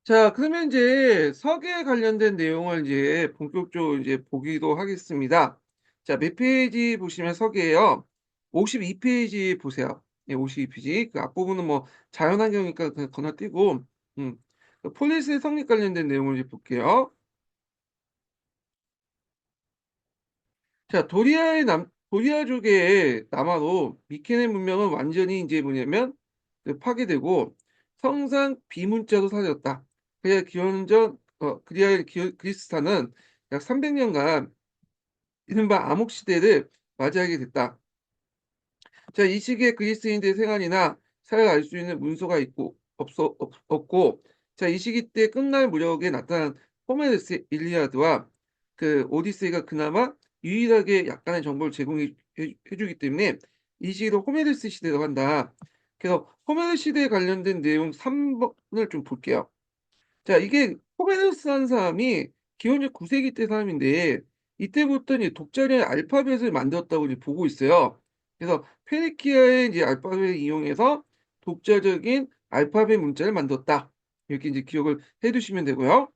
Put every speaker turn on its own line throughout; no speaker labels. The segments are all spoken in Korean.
자, 그러면 이제 서기에 관련된 내용을 이제 본격적으로 이제 보기도 하겠습니다. 자, 몇 페이지 보시면 서기예요. 52페이지 보세요. 예, 52페이지. 그 앞부분은 뭐 자연환경이니까 그냥 건너뛰고, 음, 그 폴리스의 성립 관련된 내용을 이제 볼게요. 자, 도리아족의 남하로 미케네 문명은 완전히 이제 뭐냐면 그 파괴되고 성상 비문자도 사라졌다. 그리하여 그리스타는 약 300년간 이른바 암흑 시대를 맞이하게 됐다. 자, 이 시기에 그리스인들의 생활이나 사회를 알 수 있는 문서가 없고, 자, 이 시기 때 끝날 무렵에 나타난 호메르스의 일리아드와 그 오디세이가 그나마 유일하게 약간의 정보를 제공해 주기 때문에 이 시기를 호메르스 시대라고 한다. 그래서 호메르스 시대에 관련된 내용 3번을 좀 볼게요. 자, 이게 호메로스라는 사람이 기원전 9세기 때 사람인데 이때부터 이제 독자리의 알파벳을 만들었다고 이제 보고 있어요. 그래서 페니키아의 이제 알파벳을 이용해서 독자적인 알파벳 문자를 만들었다. 이렇게 이제 기억을 해두시면 되고요.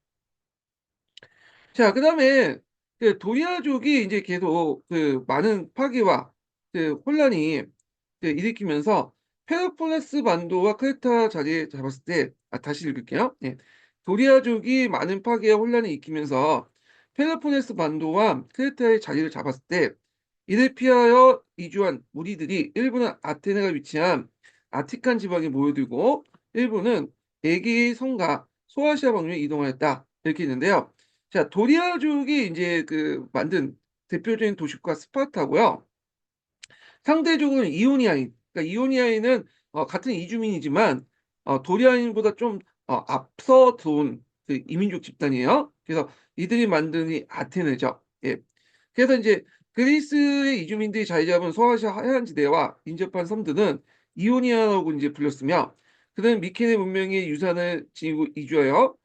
자, 그다음에 그 도리아족이 이제 계속 그 많은 파괴와 그 혼란이 그 일으키면서 페로폴레스 반도와 크레타 자리에 잡았을 때, 다시 읽을게요. 예. 도리아족이 많은 파괴와 혼란을 일으키면서 펠로폰네스 반도와 크레타의 자리를 잡았을 때 이를 피하여 이주한 무리들이 일부는 아테네가 위치한 아티칸 지방에 모여들고 일부는 에게의 성가 소아시아 방면에 이동하였다. 이렇게 있는데요. 자, 도리아족이 이제 그 만든 대표적인 도시가 스파르타고요. 상대적으로 이오니아인, 그러니까 이오니아인은 같은 이주민이지만 도리아인보다 좀 앞서 들어온 그 이민족 집단이에요. 그래서 이들이 만든 이 아테네죠. 예. 그래서 이제 그리스의 이주민들이 자리 잡은 소아시아 하얀 지대와 인접한 섬들은 이오니아라고 이제 불렸으며 그들은 미케네 문명의 유산을 지니고 이주하여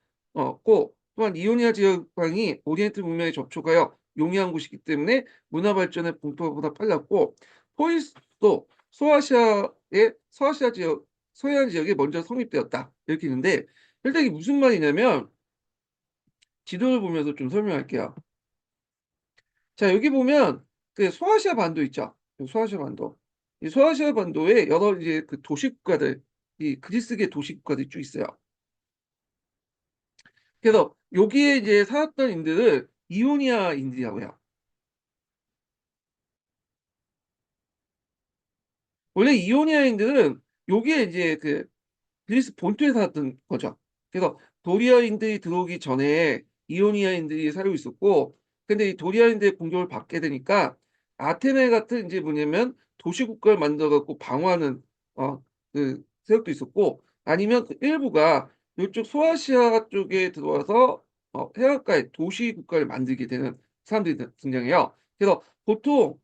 고 또한 이오니아 지역방이 오리엔트 문명에 접촉하여 용이한 곳이기 때문에 문화 발전의 봉토보다 빨랐고 포이스도 소아시아의 서아시아 지역 서해안 지역에 먼저 성립되었다. 이렇게 있는데 일단 이게 무슨 말이냐면 지도를 보면서 좀 설명할게요. 자, 여기 보면 그 소아시아 반도 있죠. 그 소아시아 반도. 이 소아시아 반도에 여러 이제 그 도시국가들, 이 그리스계 도시국가들이 쭉 있어요. 그래서 여기에 이제 살았던 인들을 이오니아인들이라고 해요. 원래 이오니아인들은 여기에 이제 그 그리스 본토에 살았던 거죠. 그래서 도리아인들이 들어오기 전에 이오니아인들이 살고 있었고, 근데 이 도리아인들의 공격을 받게 되니까 아테네 같은 이제 뭐냐면 도시국가를 만들어갖고 방어하는 그 세력도 있었고, 아니면 그 일부가 이쪽 소아시아 쪽에 들어와서 해안가에 도시국가를 만들게 되는 사람들이 등장해요. 그래서 보통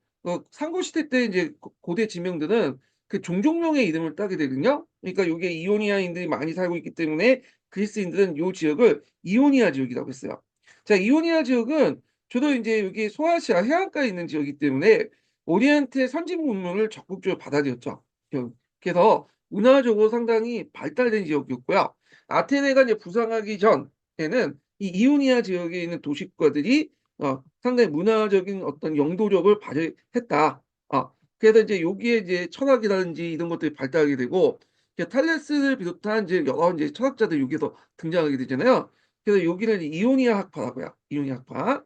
삼국시대 때 이제 고대 지명들은 그 종족명의 이름을 따게 되거든요. 그러니까 요게 이오니아인들이 많이 살고 있기 때문에 그리스인들은 요 지역을 이오니아 지역이라고 했어요. 자, 이오니아 지역은 주로 이제 여기 소아시아 해안가에 있는 지역이기 때문에 오리엔트의 선진 문명을 적극적으로 받아들였죠. 그래서 문화적으로 상당히 발달된 지역이었고요. 아테네가 이제 부상하기 전에는 이 이오니아 지역에 있는 도시국가들이 상당히 문화적인 어떤 영도력을 발휘했다. 그래서 이제 여기에 이제 철학이라든지 이런 것들이 발달하게 되고 탈레스를 비롯한 이제 여러 이제 철학자들 여기서 등장하게 되잖아요. 그래서 여기는 이오니아 학파라고요. 이오니아 학파.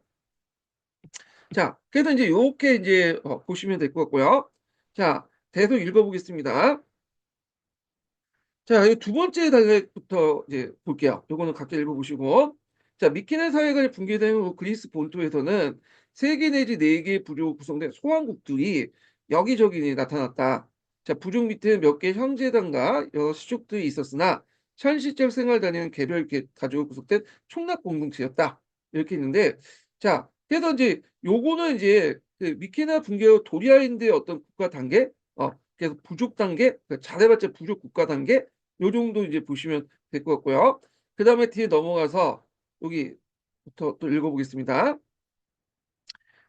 자, 그래서 이제 요렇게 이제 보시면 될 것 같고요. 자, 계속 읽어보겠습니다. 자, 이 두 번째 단락부터 이제 볼게요. 요거는 각자 읽어보시고. 자, 미케네 사회가 붕괴된 후 그리스 본토에서는 세 개 내지 네 개의 부족으로 구성된 소왕국들이 여기저기 나타났다. 자, 부족 밑에는 몇 개 형제단과 여러 수족들이 있었으나 현실적 생활단위는 개별 가족으로 구성된 총락 공동체였다. 이렇게 있는데, 자, 그래서 이제 요거는 이제 그 미케나 붕괴 후 도리아인들의 어떤 국가 단계, 그래서 부족 단계, 그러니까 잘해봤자 부족 국가 단계, 요 정도 이제 보시면 될 것 같고요. 그 다음에 뒤에 넘어가서 여기부터 또 읽어보겠습니다.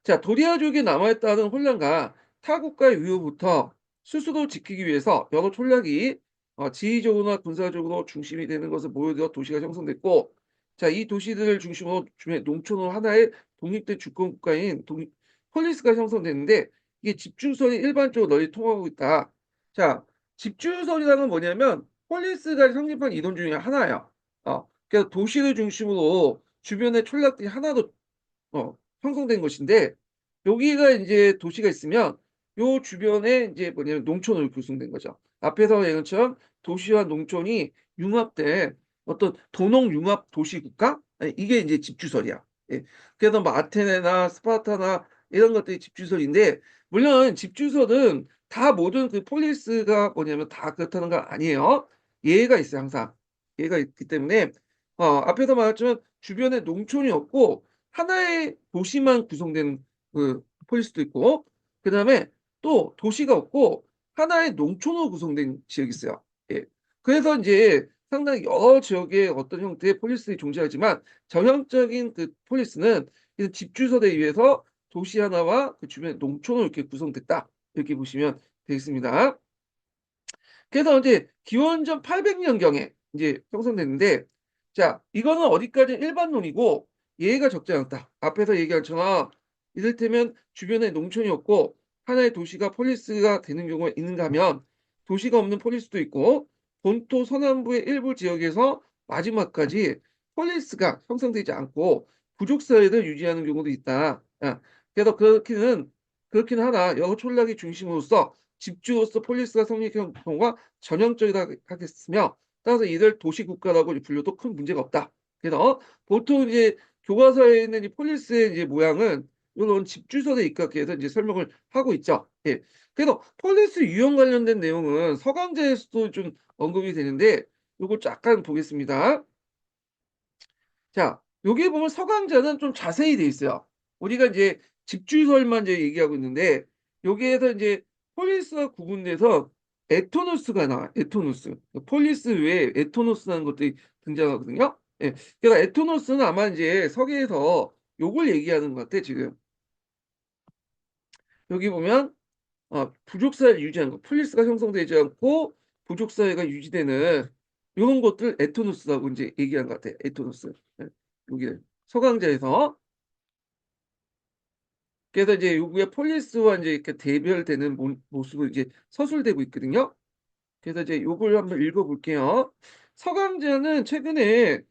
자, 도리아족이 남아있다는 혼란과 타국가의 위협부터 스스로 지키기 위해서 여러 전략이 지리적으로나 군사적으로 중심이 되는 것을 모여들어 도시가 형성됐고, 자, 이 도시들을 중심으로 주변 농촌으로 하나의 독립된 주권 국가인 폴리스가 형성됐는데, 이게 집중선이 일반적으로 널리 통하고 있다. 자, 집중선이라는 건 뭐냐면 폴리스가 성립한 이론 중에 하나예요. 그래서 도시를 중심으로 주변의 촌락들이 하나로 형성된 것인데, 여기가 이제 도시가 있으면 요 주변에 이제 뭐냐면 농촌으로 구성된 거죠. 앞에서 얘기한 것처럼 도시와 농촌이 융합된 어떤 도농 융합 도시 국가? 예, 이게 이제 집주설이야. 예. 그래서 뭐 아테네나 스파르타나 이런 것들이 집주설인데, 물론 집주설은 다 모든 그 폴리스가 뭐냐면 다 그렇다는 건 아니에요. 예외가 있어요, 항상. 예외가 있기 때문에 앞에서 말했지만 주변에 농촌이 없고 하나의 도시만 구성된 그 폴리스도 있고, 그다음에 또 도시가 없고 하나의 농촌으로 구성된 지역이 있어요. 예. 그래서 인제 상당히 여러 지역의 어떤 형태의 폴리스들이 존재하지만 전형적인 그 폴리스는 이 집주설에 의해서 도시 하나와 그 주변의 농촌으로 이렇게 구성됐다. 이렇게 보시면 되겠습니다. 그래서 이제 기원전 800년경에 이제 형성됐는데, 자, 이거는 어디까지 일반론이고 예외가 적지 않다. 앞에서 얘기한 것처럼 이를테면 주변에 농촌이 없고 하나의 도시가 폴리스가 되는 경우가 있는가 하면, 도시가 없는 폴리스도 있고 본토 서남부의 일부 지역에서 마지막까지 폴리스가 형성되지 않고 부족 사회를 유지하는 경우도 있다. 그래서 그렇기는 하나 여러 촌락이 중심으로서 집주로서 폴리스가 성립한 경우가 전형적이다 하겠으며, 따라서 이들 도시국가라고 불려도 큰 문제가 없다. 그래서 보통 이제 교과서에 있는 이 폴리스의 이제 모양은 요런 집주설에 입각해서 이제 설명을 하고 있죠. 예. 그래서 폴리스 유형 관련된 내용은 서강제에서도 좀 언급이 되는데 요걸 잠깐 보겠습니다. 자, 여기 보면 서강자는 좀 자세히 돼 있어요. 우리가 이제 집주설만 이제 얘기하고 있는데, 여기에서 이제 폴리스와 구분돼서 에토노스가 나와요. 에토노스. 폴리스 외에 에토노스라는 것들이 등장하거든요. 예. 그래서 에토노스는 아마 이제 서계에서 요걸 얘기하는 것 같아, 지금. 여기 보면 부족사회를 유지하는 거. 폴리스가 형성되지 않고 부족사회가 유지되는 요런 것들 에토노스라고 이제 얘기한 것 같아요. 에토노스. 예. 여기 서강자에서. 그래서 이제 요구의 폴리스와 이제 이렇게 대별되는 모습을 이제 서술되고 있거든요. 그래서 이제 요걸 한번 읽어 볼게요. 서강자는 최근에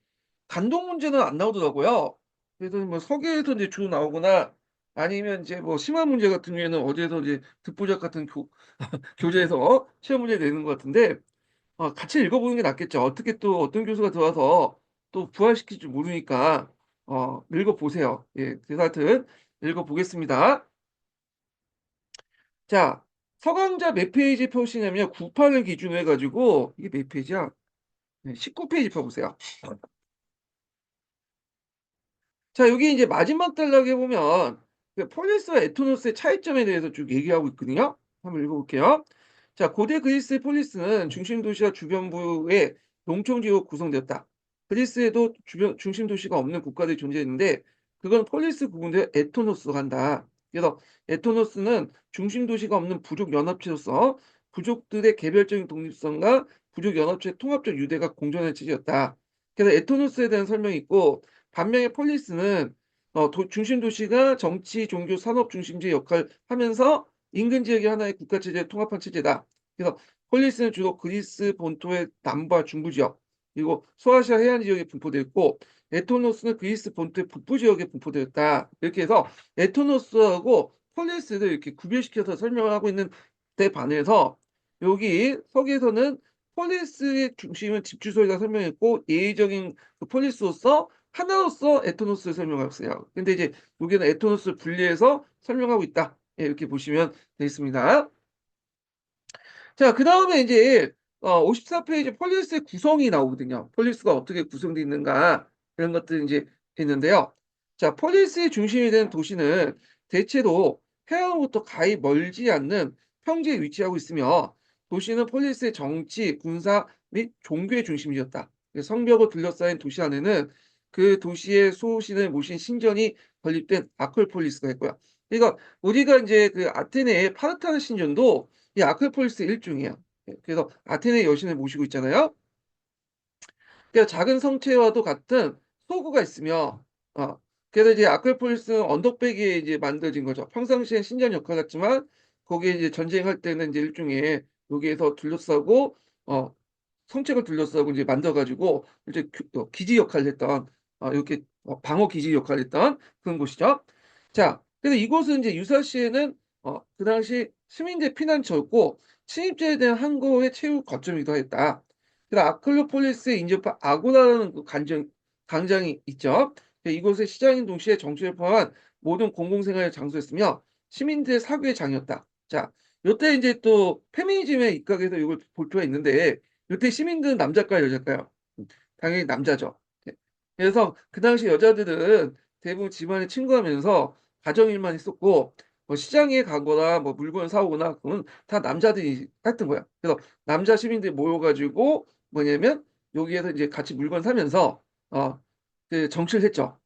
간동 문제는 안 나오더라고요. 그래서 뭐 서계에서 이제 주로 나오거나 아니면 이제 뭐 심한 문제 같은 경우에는 어디에서 이제 듣보잡 같은 교재에서 시험 문제 내는 것 같은데, 같이 읽어 보는 게 낫겠죠. 어떻게 또 어떤 교수가 들어와서 또 부활시킬지 모르니까 읽어 보세요. 예. 그래서 하여튼 읽어 보겠습니다. 자, 서강자 몇 페이지 펴시냐면 9판을 기준으로 해 가지고, 이게 몇 페이지야? 네, 19페이지 펴 보세요. 자, 여기 이제 마지막 단락에 보면 그 폴리스와 에토노스의 차이점에 대해서 쭉 얘기하고 있거든요. 한번 읽어 볼게요. 자, 고대 그리스의 폴리스는 중심 도시와 주변부의 농촌 지역으로 구성되었다. 그리스에도 주변 중심 도시가 없는 국가들이 존재했는데, 그건 폴리스 구분되어 에토노스로 간다. 그래서 에토노스는 중심 도시가 없는 부족 연합체로서 부족들의 개별적인 독립성과 부족 연합체의 통합적 유대가 공존하는 체제였다. 그래서 에토노스에 대한 설명이 있고, 반면에 폴리스는 중심 도시가 정치, 종교, 산업 중심지 역할을 하면서 인근 지역의 하나의 국가 체제에 통합한 체제다. 그래서 폴리스는 주로 그리스 본토의 남부와 중부 지역, 그리고 소아시아 해안 지역에 분포되어 있고, 에토노스는 그리스 본토의 북부 지역에 분포되었다. 이렇게 해서 에토노스하고 폴리스를 이렇게 구별시켜서 설명을 하고 있는 데 반해서, 여기 서기에서는 폴리스의 중심은 집주소이다 설명했고, 예의적인 그 폴리스로서 하나로서 에토노스를 설명하고 있어요. 근데 이제 여기는 에토노스를 분리해서 설명하고 있다. 예, 이렇게 보시면 되겠습니다. 자, 그다음에 이제 54페이지 폴리스의 구성이 나오거든요. 폴리스가 어떻게 구성되어 있는가, 이런 것들이 이제 있는데요. 자, 폴리스의 중심이 되는 도시는 대체로 해안으로부터 가히 멀지 않는 평지에 위치하고 있으며, 도시는 폴리스의 정치, 군사 및 종교의 중심지였다. 성벽을 둘러싸인 도시 안에는 그 도시의 수호신을 모신 신전이 건립된 아크로폴리스가 있고요. 그러니까 우리가 이제 그 아테네의 파르타르 신전도 이 아크로폴리스 일종이야. 그래서 아테네 여신을 모시고 있잖아요. 그러니까 작은 성체와도 같은 소구가 있으며, 어, 그래서 이제 아크로폴리스는 언덕배기에 이제 만들어진 거죠. 평상시엔 신전 역할 같지만 거기에 이제 전쟁할 때는 이제 일종의 여기에서 둘러싸고 어, 성책을 둘러싸고 이제 만들어가지고 이제 기지 역할을 했던, 이렇게 방어 기지 역할을 했던 그런 곳이죠. 자, 그래서 이곳은 이제 유사시에는 그 당시 시민들 피난처였고 침입자에 대한 항거의 최후 거점이기도 했다. 그래서 아크로폴리스의 인접한 아고다라는 그 광장이 있죠. 이곳의 시장인 동시에 정치를 포함한 모든 공공생활의 장소였으며 시민들의 사교의 장이었다. 자, 요때 이제 또 페미니즘에 입각해서 이걸 볼 필요가 있는데 요때 시민들은 남자일까요, 여자일까요? 당연히 남자죠. 예. 그래서 그 당시 여자들은 대부분 집안에 친구하면서 가정일만 했었고 뭐 시장에 가거나 뭐 물건을 사오거나 그건 다 남자들이 했던 거야. 그래서 남자 시민들이 모여가지고 뭐냐면 여기에서 이제 같이 물건 사면서 어 그 정치를 했죠.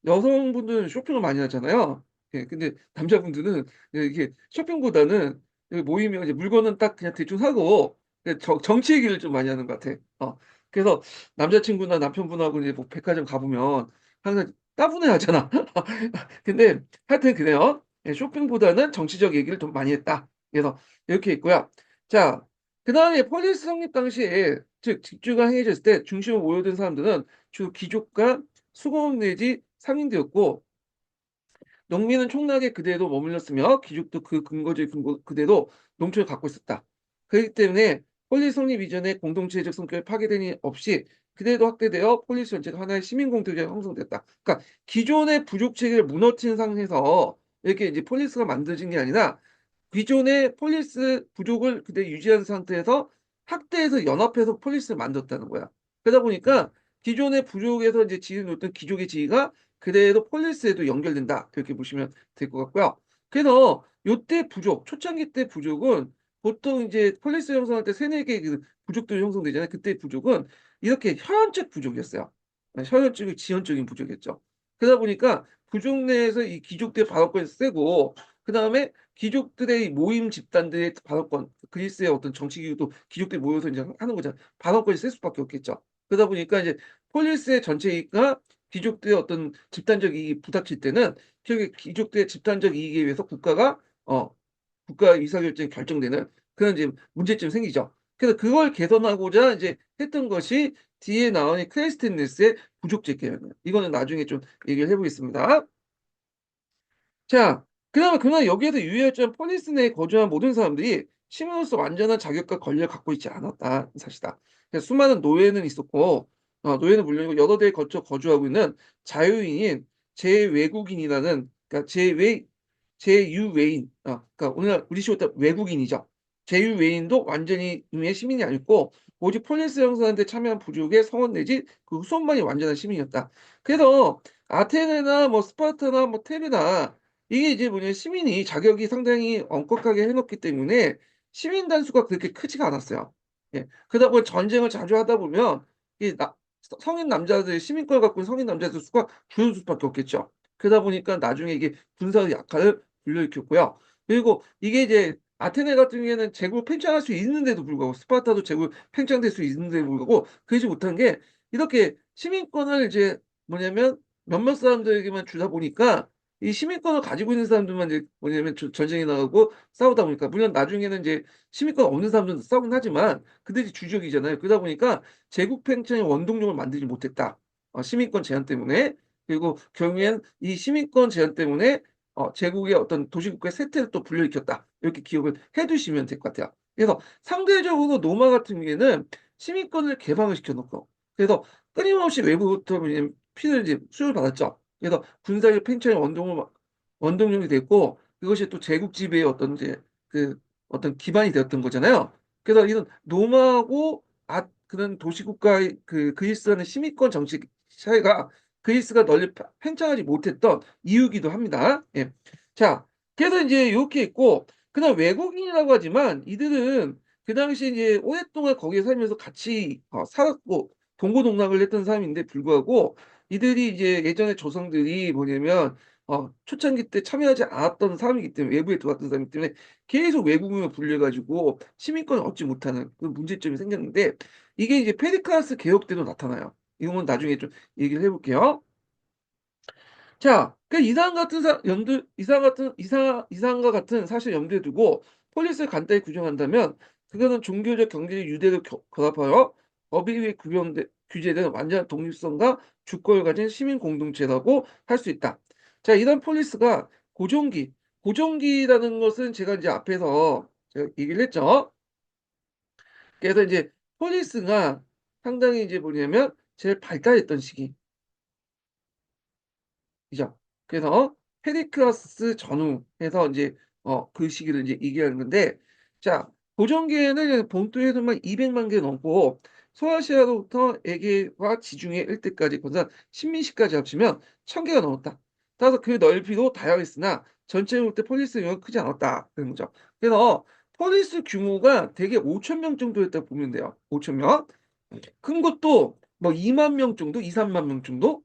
여성분들은 쇼핑을 많이 하잖아요. 예, 근데 남자분들은 이게 쇼핑보다는 모이면 이제 물건은 딱 그냥 대충 사고 정치 얘기를 좀 많이 하는 것 같아. 그래서 남자친구나 남편분하고 이제 뭐 백화점 가보면 항상 따분해 하잖아. 근데 하여튼 그래요. 예, 쇼핑보다는 정치적 얘기를 좀 많이 했다. 그래서 이렇게 있고요. 자, 그 다음에 폴리스 성립 당시에 즉 집주가 행해졌을 때 중심에 모여든 사람들은 주로 귀족과 수공업 내지 상인들이었고 농민은 촌락에 그대로 머물렀으며 귀족도 그 근거지 그대로 농촌을 갖고 있었다. 그렇기 때문에 폴리스 성립 이전에 공동체적 성격이 파괴되니 없이 그대로 확대되어 폴리스 전체가 하나의 시민 공동체가 형성됐다. 그러니까 기존의 부족 체계를 무너뜨린 상황에서 이렇게 이제 폴리스가 만들어진 게 아니라 기존의 폴리스 부족을 그대로 유지한 상태에서 확대해서 연합해서 폴리스를 만들었다는 거야. 그러다 보니까 기존의 부족에서 이제 지어놓던 기족의 지위가 그대로 폴리스에도 연결된다. 그렇게 보시면 될 것 같고요. 그래서 요때 부족, 초창기 때 부족은 보통 이제 폴리스 형성할 때 세네 개 그 부족들이 형성되잖아요. 그때 부족은 이렇게 혈연적 부족이었어요. 혈연적이 지연적인 부족이었죠. 그러다 보니까 부족 내에서 이 귀족들의 발언권이 세고 그다음에 귀족들의 모임 집단들의 발언권, 그리스의 어떤 정치 기구도 귀족들이 모여서 이제 하는 거잖아요. 발언권이 셀 수밖에 없겠죠. 그러다 보니까 이제 폴리스의 전체 이익과 귀족들의 어떤 집단적 이익이 부닥칠 때는 결국에 귀족들의 집단적 이익에 의해서 국가 의사결정이 결정되는 그런 이제 문제점이 생기죠. 그래서 그걸 개선하고자 이제 했던 것이 뒤에 나오는 클레이스테네스의 부족제 개혁이에요. 이거는 나중에 좀 얘기를 해보겠습니다. 자, 그러나 여기에서 유의할 점은 폴리스 내에 거주한 모든 사람들이 시민으로서 완전한 자격과 권리를 갖고 있지 않았다는 사실이다. 그래서 수많은 노예는 있었고, 노예는 물론이고 여러 대에 걸쳐 거주하고 있는 자유인인 재외국인이라는, 그러니까 제유외인, 그러니까 우리 식으로 따 외국인이죠. 제유외인도 완전히 의미의 시민이 아니었고, 오직 폴리스 형사한테 참여한 부족의 성원 내지 그 후손만이 완전한 시민이었다. 그래서 아테네나 뭐 스파르타나 뭐 테베나 이게 이제 뭐냐면 시민이 자격이 상당히 엄격하게 해놓기 때문에 시민 단수가 그렇게 크지가 않았어요. 예. 그러다 보니 전쟁을 자주 하다 보면 이 성인 남자들 시민권을 갖고 있는 성인 남자들 수가 줄어들 수밖에 없겠죠. 그러다 보니까 나중에 이게 군사 약화를 불러일으켰고요. 그리고 이게 이제 아테네 같은 경우에는 제국 팽창할 수 있는데도 불구하고 스파르타도 제국 팽창될 수 있는데도 불구하고 그러지 못한 게 이렇게 시민권을 이제 뭐냐면 몇몇 사람들에게만 주다 보니까 이 시민권을 가지고 있는 사람들만 이제 뭐냐면 전쟁에 나가고 싸우다 보니까 물론 나중에는 이제 시민권 없는 사람들도 싸우긴 하지만 그들이 주적이잖아요. 그러다 보니까 제국 팽창의 원동력을 만들지 못했다. 시민권 제한 때문에. 그리고 결국엔 이 시민권 제한 때문에 제국의 어떤 도시국가의 쇠퇴를 또 불러일으켰다. 이렇게 기억을 해두시면 될 것 같아요. 그래서 상대적으로 로마 같은 경우에는 시민권을 개방을 시켜놓고 그래서 끊임없이 외부부터 피를 이제 수혈을 받았죠. 그래서 군사력 팽창의 원동력이 됐고 그것이 또 제국 지배의 어떤 이제 그 어떤 기반이 되었던 거잖아요. 그래서 이런 로마하고 그런 도시국가의 그 그리스라는 시민권 정치 사회가 그리스가 널리 팽창하지 못했던 이유기도 합니다. 예. 자, 그래서 이제 이렇게 있고 그다음 외국인이라고 하지만 이들은 그 당시 이제 오랫동안 거기에 살면서 같이 살았고 동고동락을 했던 사람인데 불구하고 이들이 이제 예전에 조상들이 뭐냐면 초창기 때 참여하지 않았던 사람이기 때문에 외부에 들어왔던 사람이기 때문에 계속 외국인으로 분류해 가지고 시민권을 얻지 못하는 그런 문제점이 생겼는데 이게 이제 페리클라스 개혁 때도 나타나요. 이건 나중에 좀 얘기를 해 볼게요. 자, 그 이상 같은 사 염두 이상 같은 이상과 같은 사실을 염두에 두고 폴리스를 간단히 규정한다면 그거는 종교적, 경제적 유대를 결합하여 법에 의해 규제된 완전한 독립성과 주권을 가진 시민 공동체라고 할 수 있다. 자, 이런 폴리스가 고종기라는 것은 제가 이제 앞에서 제가 얘기를 했죠. 그래서 이제 폴리스가 상당히 이제 뭐냐면 제일 발달했던 시기 이죠. 그래서 페리클라스 전후해서 인제 그 시기를 인제 얘기하는 건데 자 고정계에는 본토 해수만 200만 개 넘고 소아시아로부터 에게와 지중해 일대까지 건너서 식민지까지 합치면 1,000 개가 넘었다. 따라서 그 넓이도 다양했으나 전체를 볼 때 폴리스 영향은 크지 않았다 그런 거죠. 그래서 폴리스 규모가 대개 5,000명 정도였다고 보면 돼요. 5,000 명. 큰 것도 뭐 2만 명 정도, 2-3만 명 정도?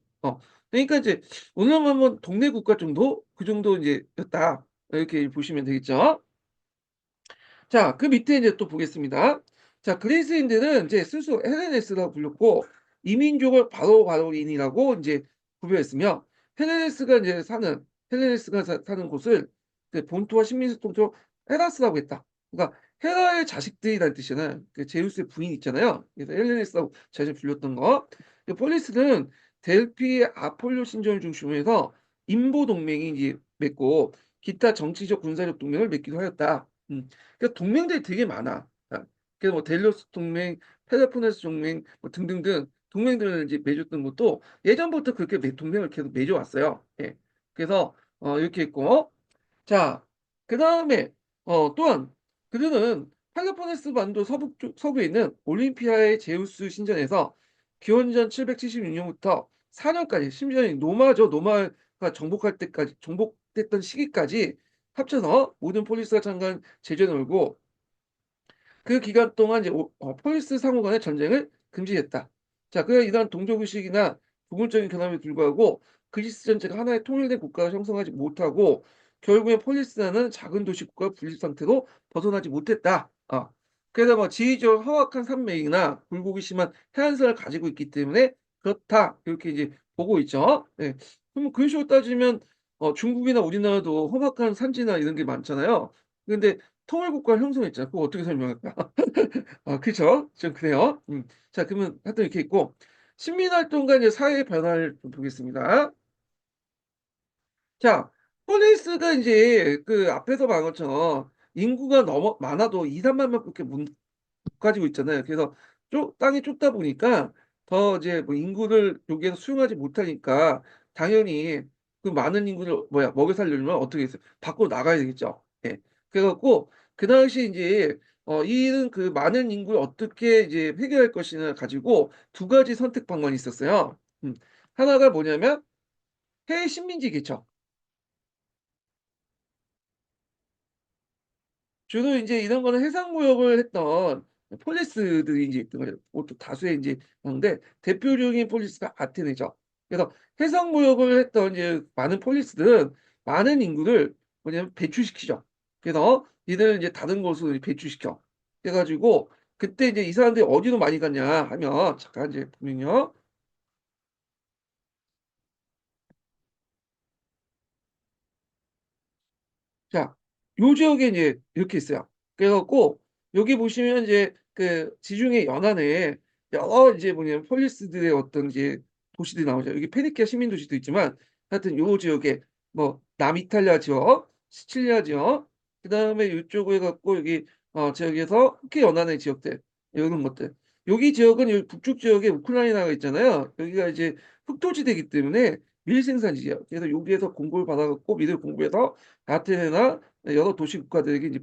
그러니까 이제 오늘날로 하면 동네 국가 정도 그 정도 이제 였다. 이렇게 보시면 되겠죠. 자 그 밑에 인제 또 보겠습니다. 자 그리스인들은 인제 스스로 헬레네스라고 불렸고 이민족을 바로바로인이라고 인제 구별했으며 헬레네스가 인제 사는 헬레네스가 사는 곳을 그 본토와 식민지 통틀어 헤라스라고 했다. 그러니까 헤라의 자식들이라는 뜻이잖아요. 그 제우스의 부인 있잖아요. 그래서 헬레네스라고 자신을 불렸던 거. 그 폴리스는 델피의 아폴로 신전을 중심으로 해서 인보 동맹이 이제 맺고 기타 정치적 군사적 동맹을 맺기도 하였다. 그러니까 동맹들이 되게 많아. 그래서 뭐 델로스 동맹, 펠로폰네소 동맹 뭐 등등등 동맹들을 이제 맺었던 것도 예전부터 그렇게 동맹을 계속 맺어 왔어요. 예. 그래서 이렇게 있고 자 그다음에 또한 그들은 펠로폰네스 반도 서부에 있는 올림피아의 제우스 신전에서 기원전 776 년부터 4 년까지 심지어 이 노마가 정복할 때까지 정복됐던 시기까지 합쳐서 모든 폴리스가 참가한 제전을 걸고 그 기간 동안 이제 폴리스 상호 간의 전쟁을 금지했다. 자 이러한 동족 의식이나 부분적인 결함에 불구하고 그리스 전체가 하나의 통일된 국가를 형성하지 못하고 결국에 폴리스라는 작은 도시 국가가 분립 상태로 벗어나지 못했다. 그래서 뭐 지리적으로 허악한 산맥이나 굴곡이 심한 해안선을 가지고 있기 때문에 그렇다. 이렇게 이제 보고 있죠. 예. 그러면 그런 식으로 따지면 중국이나 우리나라도 험악한 산지나 이런 게 많잖아요. 근데 통일 국가를 형성했잖아. 그거 어떻게 설명할까? 그쵸. 좀 그래요. 자 그러면 하여튼 이렇게 있고 식민활동과 이제 사회의 변화를 좀 보겠습니다. 자 폴리스가 인제 그 앞에서 말한 것처럼 인구가 너무 많아도 2-3만 명밖에 못 가지고 있잖아요. 그래서 땅이 좁다 보니까 더 이제 뭐 인구를 여기에서 수용하지 못하니까 당연히 그 많은 인구를 먹여 살리려면 어떻게 했어요? 밖으로 나가야 되겠죠. 예. 그래 갖고 그 당시에 인제 이런 그 많은 인구를 어떻게 이제 해결할 것이냐 가지고 두 가지 선택 방안이 있었어요. 하나가 뭐냐면 해외 식민지 개척. 주로 인제 이런 거는 해상 무역을 했던 폴리스들이 인제 있던 거죠. 보통 다수의 인제 건데 대표적인 폴리스가 아테네죠. 그래서 해상 무역을 했던 이제 많은 폴리스들은 많은 인구를 뭐냐면 배출시키죠. 그래서 이들을 인제 다른 곳으로 배출시켜. 그래 가지고 그때 이제 이 사람들이 어디로 많이 갔냐 하면 잠깐 이제 보면요. 자 요 지역에 인제 이렇게 있어요. 그래 갖고 여기 보시면 이제 그 지중해 연안에 여러 이제 뭐냐면 폴리스들의 어떤 이제 도시들이 나오죠. 여기 페니키아 시민 도시도 있지만 하여튼 요 지역에 뭐 남이탈리아 지역, 시칠리아 지역 그다음에 요쪽으로 해 갖고 여기 지역에서 터키 연안의 지역들 요런 것들. 여기 지역은 여기 북쪽 지역에 우크라이나가 있잖아요. 여기가 이제 흑토지대이기 때문에 밀 생산지예요. 그래서 여기에서 공급을 받아 갖고 밀을 공급해서 아테네나 여러 도시 국가들에게 이제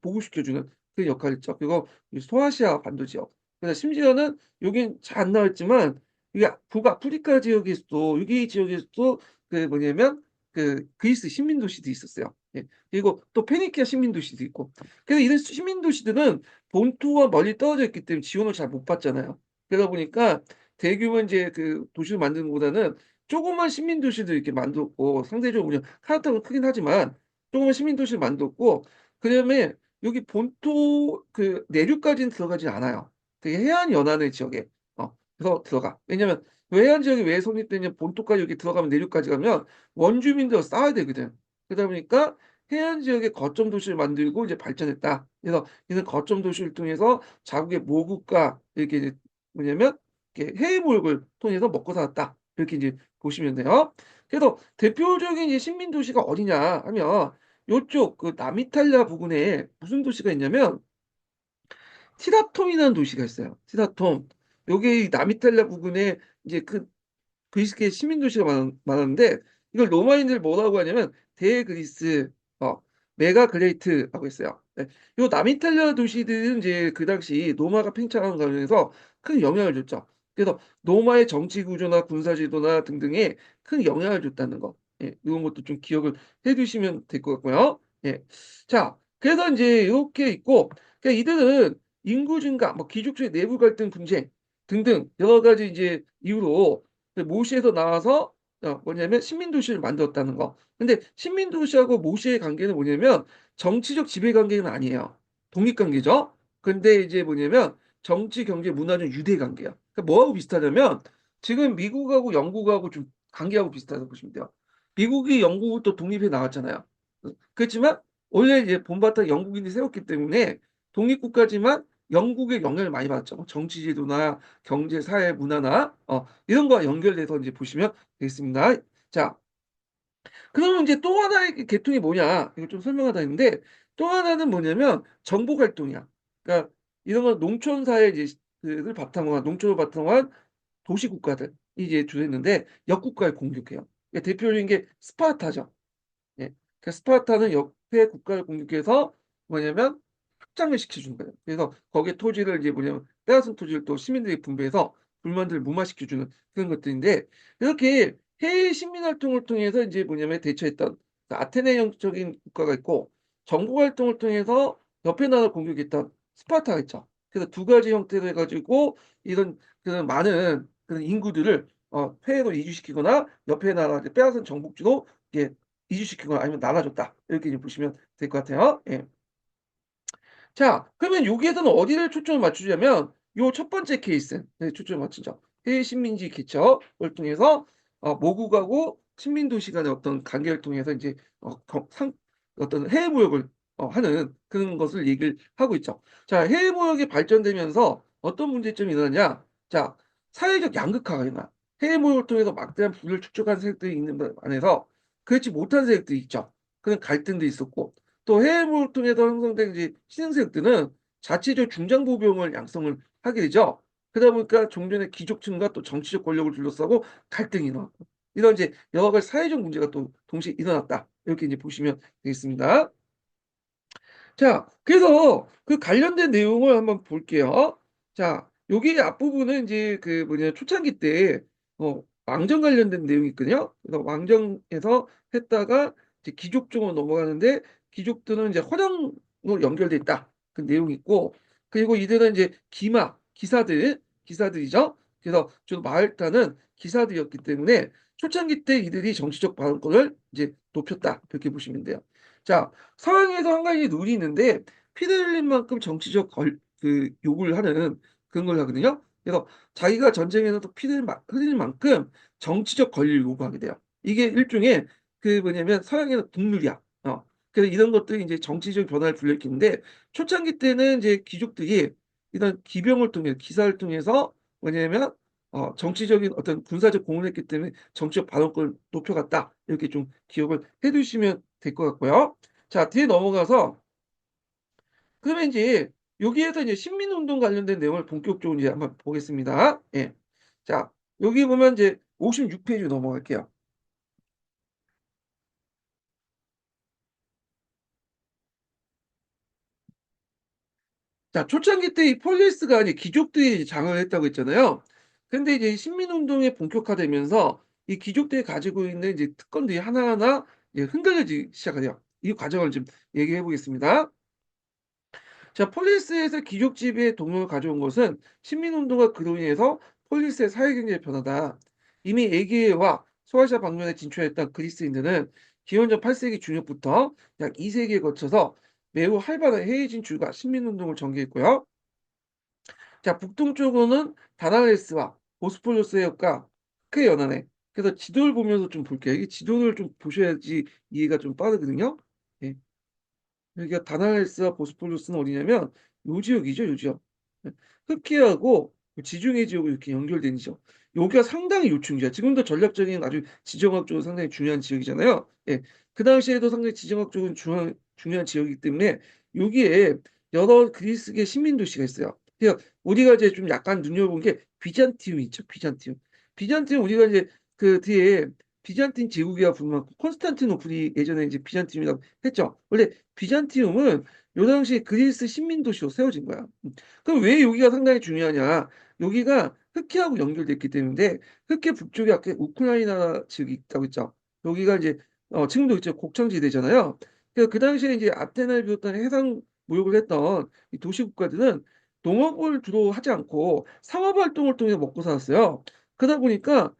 보급시켜 주는 그런 역할을 했죠. 그리고 이 소아시아 반도 지역. 그래서 심지어는 여긴 잘 안 나와 있지만 이게 북아프리카 지역에서도 여기 지역에서도 그 뭐냐면 그 그리스 식민 도시도 있었어요. 예. 그리고 또 페니키아 식민 도시도 있고. 그래서 이런 식민 도시들은 본토와 멀리 떨어져 있기 때문에 지원을 잘 못 받잖아요. 그러다 보니까 대규모 인제 그 도시를 만드는 것보다는 조그만 시민 도시들 이렇게 만들었고, 상대적으로 그냥 카나다가 크긴 하지만 조그만 시민 도시를 만들었고, 그다음에 여기 본토 그 내륙까지는 들어가지 않아요. 되게 해안 연안의 지역에 그래서 들어가. 왜냐면 왜 해안 지역이 왜 성립되냐, 본토까지 여기 들어가면 내륙까지 가면 원주민들과 싸워야 되거든. 그러다 보니까 해안 지역에 거점 도시를 만들고 이제 발전했다. 그래서 이는 거점 도시를 통해서 자국의 모국가 이렇게 이제 뭐냐면 이렇게 해외 무역을 통해서 먹고 살았다. 이렇게 이제 보시면 돼요. 그래서 대표적인 이제 식민 도시가 어디냐 하면 요쪽 그 남이탈리아 부근에 무슨 도시가 있냐면 티라톰이라는 도시가 있어요. 티라톰. 요게 이 남이탈리아 부근에 이제 그리스의 시민 도시가 많았는데 이걸 로마인들 뭐라고 하냐면 대그리스 메가 그레이트라고 했어요. 네. 요 남이탈리아 도시들은 이제 그 당시 로마가 팽창한 과정에서 큰 영향을 줬죠. 그래서 로마의 정치 구조나 군사 제도나 등등에 큰 영향을 줬다는 거. 예, 이런 것도 좀 기억을 해두시면 될 것 같고요. 예. 자, 그래서 이제 이렇게 있고, 그러니까 이들은 인구 증가, 뭐 귀족주의 내부 갈등 분쟁 등등 여러 가지 이제 이유로 모시에서 나와서 뭐냐면 식민 도시를 만들었다는 거. 근데 식민 도시하고 모시의 관계는 뭐냐면 정치적 지배 관계는 아니에요. 독립 관계죠. 근데 이제 뭐냐면 정치, 경제, 문화적 유대 관계야. 그러니까 뭐하고 비슷하냐면 지금 미국하고 영국하고 좀 관계하고 비슷하다고 보시면 돼요. 미국이 영국부터 독립해 나왔잖아요. 그렇지만 원래 이제 본바탕 영국인이 세웠기 때문에 독립국가지만 영국의 영향을 많이 받았죠. 뭐 정치 제도나 경제, 사회, 문화나 이런 거와 연결돼서 이제 보시면 되겠습니다. 자, 그러면 이제 또 하나의 그 계통이 뭐냐? 이걸 좀 설명하다 했는데 또 하나는 뭐냐면 정복 활동이야. 그러니까 이런 건 농촌 사회 이제 그를 바탕으로 한 농촌을 바탕으로 한 도시 국가들이 이제 주했는데 역국가를 공격해요. 그러니까 대표적인 게 스파르타죠. 예. 그 스파르타는 옆에 국가를 공격해서 뭐냐면 확장을 시켜주는 거예요. 그래서 거기에 토지를 이제 뭐냐면 빼앗은 토지를 또 시민들이 분배해서 불만들을 무마시켜주는 그런 것들인데 이렇게 해외 시민 활동을 통해서 이제 뭐냐면 대처했던 그 아테네형적인 국가가 있고 정부 활동을 통해서 옆에 나라를 공격했던 스파르타가 있죠. 그래서 두 가지 형태로 해가지고 이런 그런 많은 그런 인구들을 해외로 이주시키거나 옆에 나라 빼앗은 정복지로 이게 이주시키거나 아니면 나눠줬다. 이렇게 이제 보시면 될 것 같아요. 예. 자, 그러면 여기에서는 어디를 초점을 맞추자면 요 첫 번째 케이스 초점을 맞추죠. 해외 식민지 개척을 통해서 모국하고 식민 도시 간의 어떤 관계를 통해서 이제 어떤 해외 무역을 하는 그런 것을 얘기를 하고 있죠. 자, 해외 무역이 발전되면서 어떤 문제점이 일어나냐? 자, 사회적 양극화가 일어나. 해외 무역을 통해서 막대한 부를 축적한 세력들이 있는 안에서 그렇지 못한 세력들이 있죠. 그런 갈등도 있었고 또 해외무역을 통해서 형성된 이제 신흥세력들은 자체적 중장보병을 양성을 하게 되죠. 그러다 보니까 종전의 귀족층과 또 정치적 권력을 둘러싸고 갈등이 일어났고 이런 이제 여러 가지 사회적 문제가 또 동시에 일어났다. 이렇게 이제 보시면 되겠습니다. 자, 그래서 그 관련된 내용을 한번 볼게요. 자, 여기 앞부분은 이제 그 뭐냐 초창기 때 왕정 관련된 내용이 있거든요. 그래서 왕정에서 했다가 이제 귀족 쪽으로 넘어가는데 귀족들은 이제 헌영으로 연결돼 있다. 그 내용이 있고 그리고 이들은 이제 기사들이죠. 그래서 주로 마을타는 기사들이었기 때문에 초창기 때 이들이 정치적 발언권을 이제 높였다. 그렇게 보시면 돼요. 자, 서양에서 한 가지 룰이 있는데 피를 흘린 만큼 정치적 그 요구를 하는 그런 걸 하거든요. 그래서 자기가 전쟁에서도 피를 흘릴 만큼 정치적 권리를 요구하게 돼요. 이게 일종의 그 뭐냐면 서양에서 국룰이야. 그래서 이런 것들이 이제 정치적 변화를 불러일으키는데 초창기 때는 이제 귀족들이 이런 기병을 통해 기사를 통해서 뭐냐면 정치적인 어떤 군사적 공을 했기 때문에 정치적 발언권을 높여갔다. 이렇게 좀 기억을 해두시면 될 것 같고요. 자, 뒤에 넘어가서 그러면 이제 여기에서 이제 신민운동 관련된 내용을 본격적으로 이제 한번 보겠습니다. 예. 자, 여기 보면 이제 56페이지 넘어갈게요. 자, 초창기 때 이 폴리스가 이제 귀족들이 장악을 했다고 했잖아요. 근데 이제 신민운동이 본격화되면서 이 귀족들이 가지고 있는 이제 특권들이 하나하나 이제 흔들리기 시작해요. 이 과정을 좀 얘기해 보겠습니다. 자, 폴리스에서 귀족 지배의 동력을 가져온 것은 신민운동과 그로 인해서 폴리스의 사회경제의 변화다. 이미 에게와 소아시아 방면에 진출했던 그리스인들은 기원전 8세기 중엽부터 약 2세기에 거쳐서 매우 활발한 해외 진출과 식민운동을 전개했고요. 자, 북동쪽으로는 다나레스와 보스포러스 해협과 크게 연안해. 그래서 지도를 보면서 좀 볼게요. 이게 지도를 좀 보셔야지 이해가 좀 빠르거든요. 예. 여기가 다나레스와 보스포러스는 어디냐면 요 지역이죠, 요 지역. 예. 흑해하고 그 지중해 지역으로 이렇게 연결된 지역. 여기가 상당히 요충지야. 지금도 전략적인 아주 지정학적으로 상당히 중요한 지역이잖아요. 예. 그 당시에도 상당히 지정학적으로 중요한 지역이기 때문에 여기에 여러 그리스계 식민 도시가 있어요. 그러니까 우리가 이제 좀 약간 눈여겨본 게 비잔티움 있죠, 비잔티움. 비잔티움 우리가 이제 그 뒤에 비잔틴 제국이라 부르면 콘스탄티노플이 예전에 이제 비잔티움이라고 했죠. 원래 비잔티움은 요 당시 그리스 식민 도시로 세워진 거야. 그럼 왜 여기가 상당히 중요하냐? 여기가 흑해하고 연결됐기 때문에 흑해 북쪽에 아까 우크라이나 지역이 있다고 했죠. 여기가 이제 지금도 있죠. 곡창지대잖아요. 그 당시에 이제 아테네를 비롯한 해상 무역을 했던 이 도시 국가들은 농업을 주로 하지 않고 상업 활동을 통해서 먹고 살았어요. 그러다 보니까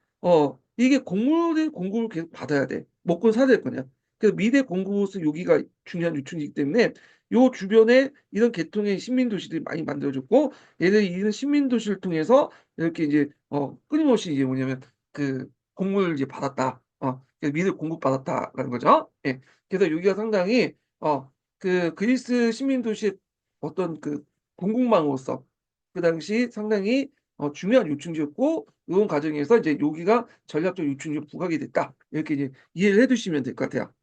이게 곡물의 공급을 계속 받아야 돼. 먹고는 살아야 될 거냐. 그래서 미대 공급으로서 여기가 중요한 유충지이기 때문에 요 주변에 이런 계통의 식민 도시들이 많이 만들어졌고 얘들이 이런 식민 도시를 통해서 이렇게 이제 끊임없이 이제 뭐냐면 그 곡물을 이제 받았다. 그래서 미를 공급받았다라는 거죠. 예. 그래서 여기가 상당히 그 그리스 식민 도시의 어떤 그 공급망으로서 그 당시 상당히 중요한 요충지였고 요런 과정에서 이제 여기가 전략적 요충지로 부각이 됐다. 이렇게 이제 이해를 해 두시면 될 것 같아요.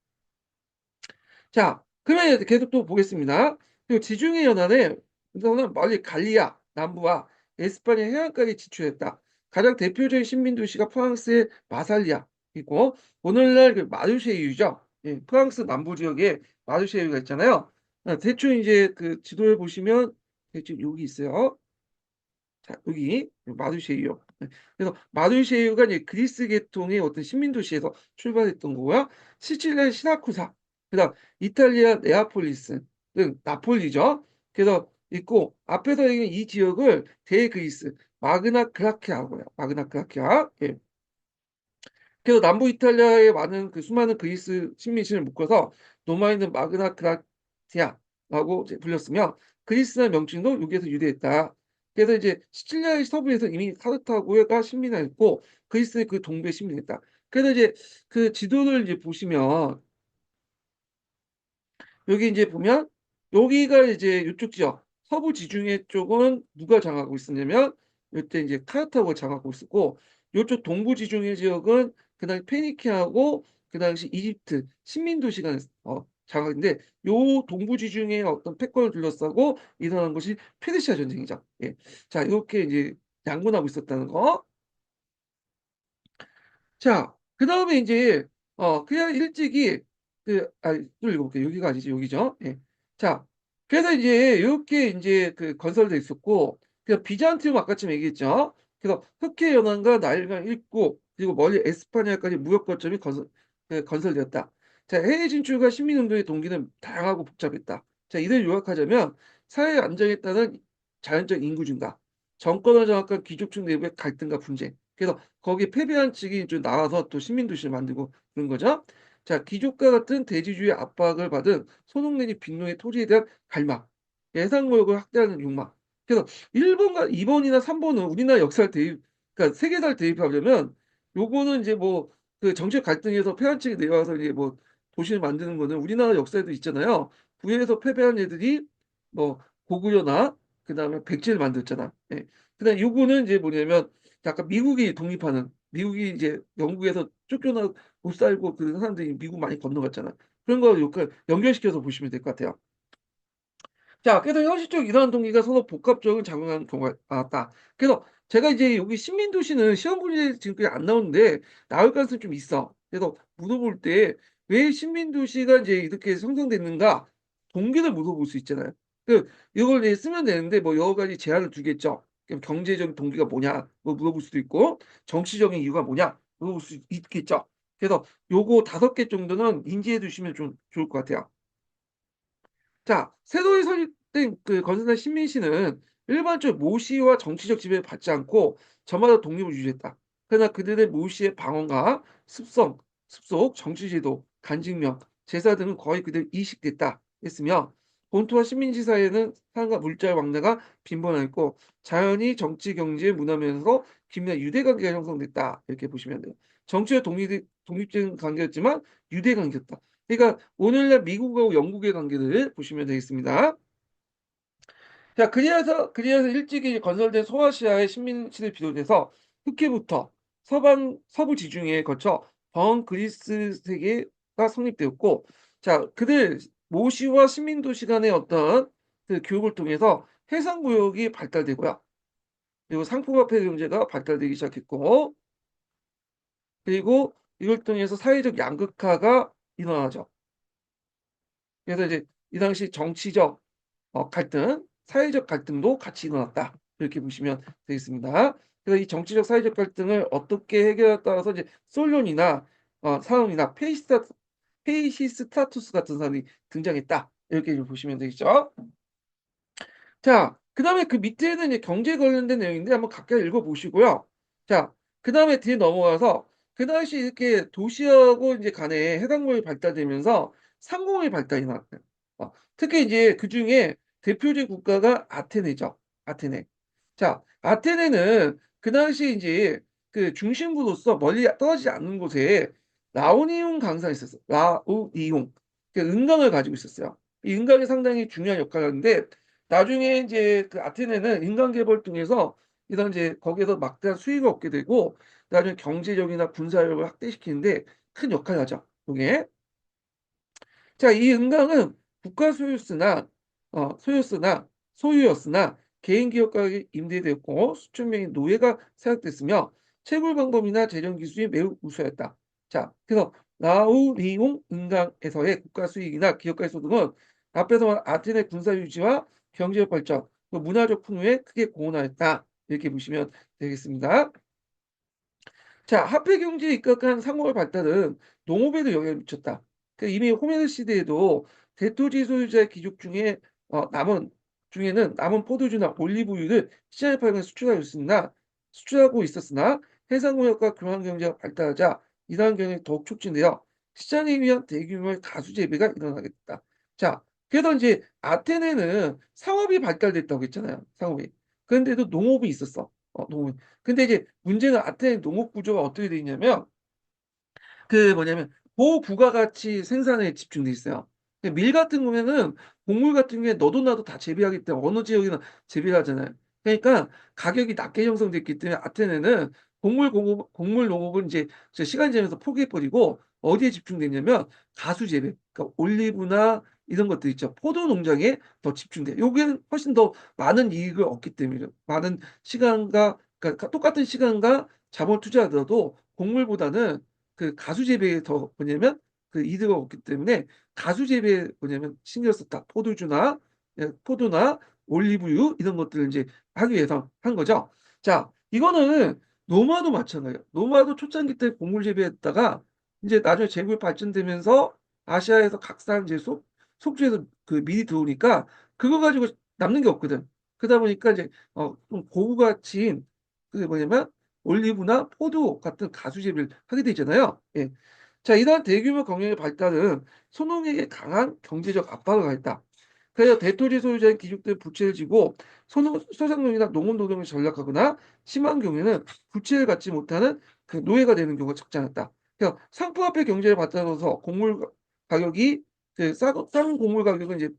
자, 그러면 이제 계속 또 보겠습니다. 그 지중해 연안에 우선은 멀리 갈리아 남부와 에스파냐 해안까지 진출했다. 가장 대표적인 식민 도시가 프랑스의 마살리아이고 오늘날 그 마르쉐이유죠. 예, 프랑스 남부 지역에 마르쉐이유가 있잖아요. 대충 이제 그 지도에 보시면 대충 여기 있어요. 자, 여기 마르쉐이유. 네. 그래서 마르쉐이유가 이제 그리스 계통의 어떤 식민 도시에서 출발했던 거고요. 시칠리아 시라쿠사, 그다음 이탈리아 네아폴리스 등 나폴리죠. 그래서 있고 앞에서 얘기한 이 지역을 대그리스 마그나 그라키아라고 해요. 마그나 그라키아. 예. 그래서 남부 이탈리아의 많은 그 수많은 그리스 식민지를 묶어서 로마인은 마그나 그라티아라고 이제 불렸으며 그리스의 명칭도 여기에서 유래했다. 그래서 이제 시칠리아의 서부에서 이미 카르타고가 식민화했고 그리스의 그 동부에 식민했다. 그래서 이제 그 지도를 이제 보시면 여기 이제 보면 여기가 이제 요쪽 지역 서부 지중해 쪽은 누가 장악하고 있었냐면 요때 이제 카르타고가 장악하고 있었고 요쪽 동부 지중해 지역은 그다음에 페니키아하고 그 당시 이집트 식민 도시가 장악인데 요 동부 지중해의 어떤 패권을 둘러싸고 일어난 것이 페르시아 전쟁이죠. 예. 자, 이렇게 이제 양분하고 있었다는 거. 자, 그다음에 인제 그냥 일찍이 또 읽어볼게요. 여기가 아니지 여기죠. 예. 자, 그래서 이제 요렇게 인제 그 건설돼 있었고 그 비잔티움 아까쯤 얘기했죠. 그래서 흑해 연안과 나일강 입구 그리고 멀리 에스파냐까지 무역 거점이 건설되었다. 자, 해외 진출과 식민 운동의 동기는 다양하고 복잡했다. 자, 이를 요약하자면 사회 안정에 따른 자연적 인구 증가, 정권을 장악한 귀족층 내부의 갈등과 분쟁. 그래서 거기에 패배한 측이 좀 나와서 또 시민 도시를 만들고 그런 거죠. 자, 귀족과 같은 대지주의 압박을 받은 소농 내지 빈농의 토지에 대한 갈망, 예상무역을 확대하는 욕망. 그래서 1번과 2번이나 3번은 우리나라 역사를 그러니까 세계사를 대입하려면 요거는 이제 뭐 그 정치적 갈등에서 패한 측이 내려와서 이제 뭐 도시를 만드는 거는 우리나라 역사에도 있잖아요. 부에서 패배한 애들이 뭐 고구려나 그다음에 백제를 만들었잖아. 예. 그다음에 요거는 이제 뭐냐면 약간 미국이 독립하는 미국이 이제 영국에서 쫓겨나 못 살고 그 사람들이 미국 많이 건너갔잖아. 그런 거 요까 연결시켜서 보시면 될 것 같아요. 자, 그래서 현실적 이러한 동기가 서로 복합적으로 작용하는 경우가 많았다. 그래서 제가 이제 여기 식민 도시는 시험 문제 지금까지 안 나오는데 나올 가능성이 좀 있어. 그래서 물어볼 때 왜 식민 도시가 이제 이렇게 형성됐는가 동기를 물어볼 수 있잖아요. 이걸 이제 쓰면 되는데 뭐 여러 가지 제한을 두겠죠. 그럼 경제적인 동기가 뭐냐 뭐 물어볼 수도 있고 정치적인 이유가 뭐냐 물어볼 수 있겠죠. 그래서 요거 5개 정도는 인지해 두시면 좀 좋을 것 같아요. 자, 새로이 설립된 그 건설한 신민시는 일반적 모시와 정치적 지배를 받지 않고 저마다 독립을 유지했다. 그러나 그들의 모시의 방언과 습성, 습속, 정치제도, 간직명, 제사 등은 거의 그대로 이식됐다 했으며 본토와 식민지 사이에는 상과 물자의 왕래가 빈번했고 자연히 정치, 경제, 문화면에서 긴밀한 유대 관계가 형성됐다 이렇게 보시면 돼요. 정치와 독립적인 관계였지만 유대 관계였다. 그러니까 오늘날 미국하고 영국의 관계를 보시면 되겠습니다. 자, 그리하서 일찍이 건설된 소아시아의 식민지를 비롯해서 흑해부터 서부 지중해에 거쳐 그리스 세계가 성립되었고, 자, 그들 모시와 식민도시 간의 어떤 그 교육을 통해서 해상무역이 발달되고요. 그리고 상품화폐 경제가 발달되기 시작했고, 그리고 이걸 통해서 사회적 양극화가 일어나죠. 그래서 이제 이 당시 정치적 갈등, 사회적 갈등도 같이 일어났다. 이렇게 보시면 되겠습니다. 그래서 이 정치적 사회적 갈등을 어떻게 해결에 따라서 이제 솔론이나 사원이나 페이시스타투스 같은 사람이 등장했다. 이렇게 좀 보시면 되겠죠. 자, 그다음에 그 밑에는 이제 경제 관련된 내용인데 한번 각각 읽어 보시고요. 자, 그다음에 뒤에 넘어가서 그 당시 이렇게 도시하고 이제 간에 해상무역이 발달되면서 상공의 발달이 나왔어요. 특히 이제 그중에 대표적인 국가가 아테네죠. 아테네. 자, 아테네는 그 당시 이제 그 중심부로서 멀리 떨어지지 않는 곳에 라오니움 강산이 있었어요. 라오니움. 그 은강을 가지고 있었어요. 이 은강이 상당히 중요한 역할을 하는데 나중에 이제 그 아테네는 인간 개발 통해서 이런 이제 거기에서 막대한 수익을 얻게 되고 나중에 경제력이나 군사력을 확대시키는데 큰 역할을 하죠. 요게. 자, 이 은강은 국가 소유였으나 개인 기업가에게 임대되었고 수천 명의 노예가 사역됐으며 채굴 방법이나 재련 기술이 매우 우수하였다. 자, 그래서 나우리옹 은강에서의 국가 수익이나 기업가의 소득은 앞에서 말한 아테네 군사 유지와 경제적 발전, 또 문화적 풍요에 크게 공헌하였다. 이렇게 보시면 되겠습니다. 자, 화폐 경제에 입각한 상호의 발달은 농업에도 영향을 미쳤다. 이미 호메르 시대에도 대토지 소유자의 귀족 중에 남은 포도주나 올리브유를 시장에 팔면 수출하고 있었으나 해상무역과 교환 경제가 발달하자 이러한 경영이 더욱 촉진되어 시장에 의한 대규모의 가수 재배가 일어나게 됐다. 자, 그래서 이제 아테네는 상업이 발달됐다고 했잖아요. 상업이. 그런데도 농업이 있었어. 농업. 근데 이제 문제는 아테네 농업 구조가 어떻게 돼 있냐면 그 뭐냐면 고부가가치 생산에 집중돼 있어요. 밀 같은 경우에는 곡물 같은 경우에 너도 나도 다 재배하기 때문에 어느 지역이나 재배를 하잖아요. 그러니까 가격이 낮게 형성됐기 때문에 아테네는 곡물 농업을 이제 시간이 지나면서 포기해 버리고 어디에 집중됐냐면 가수 재배, 그러니까 올리브나 이런 것들 있죠. 포도 농장에 더 집중돼. 여기는 훨씬 더 많은 이익을 얻기 때문이죠. 많은 시간과 그러니까 똑같은 시간과 자본을 투자하더라도 곡물보다는 그 가수 재배에 더 뭐냐면 그 이득을 얻기 때문에 가수 재배에 뭐냐면 신경 썼다. 포도나 올리브유 이런 것들을 이제 하기 위해서 한 거죠. 자, 이거는 노마도 마찬가지예요. 노마도 초창기 때 곡물 재배했다가 이제 나중에 제국이 발전되면서 아시아에서 각산 이제 속주에서 그 밀이 들어오니까 그거 가지고 남는 게 없거든. 그러다 보니까 이제 좀 고부가치인 그게 뭐냐면 올리브나 포도 같은 가수 재배를 하게 되잖아요. 예. 자, 이러한 대규모 경영의 발달은 소농에게 강한 경제적 압박을 가했다. 그래서 대토지 소유자의 귀족들 부채를 지고 소상농이나 농업노동을 전락하거나 심한 경우에는 부채를 갚지 못하는 그 노예가 되는 경우가 적지 않았다. 그러니까 상품화폐 경제를 바탕으로서 가격이 싼 곡물 가격은 이제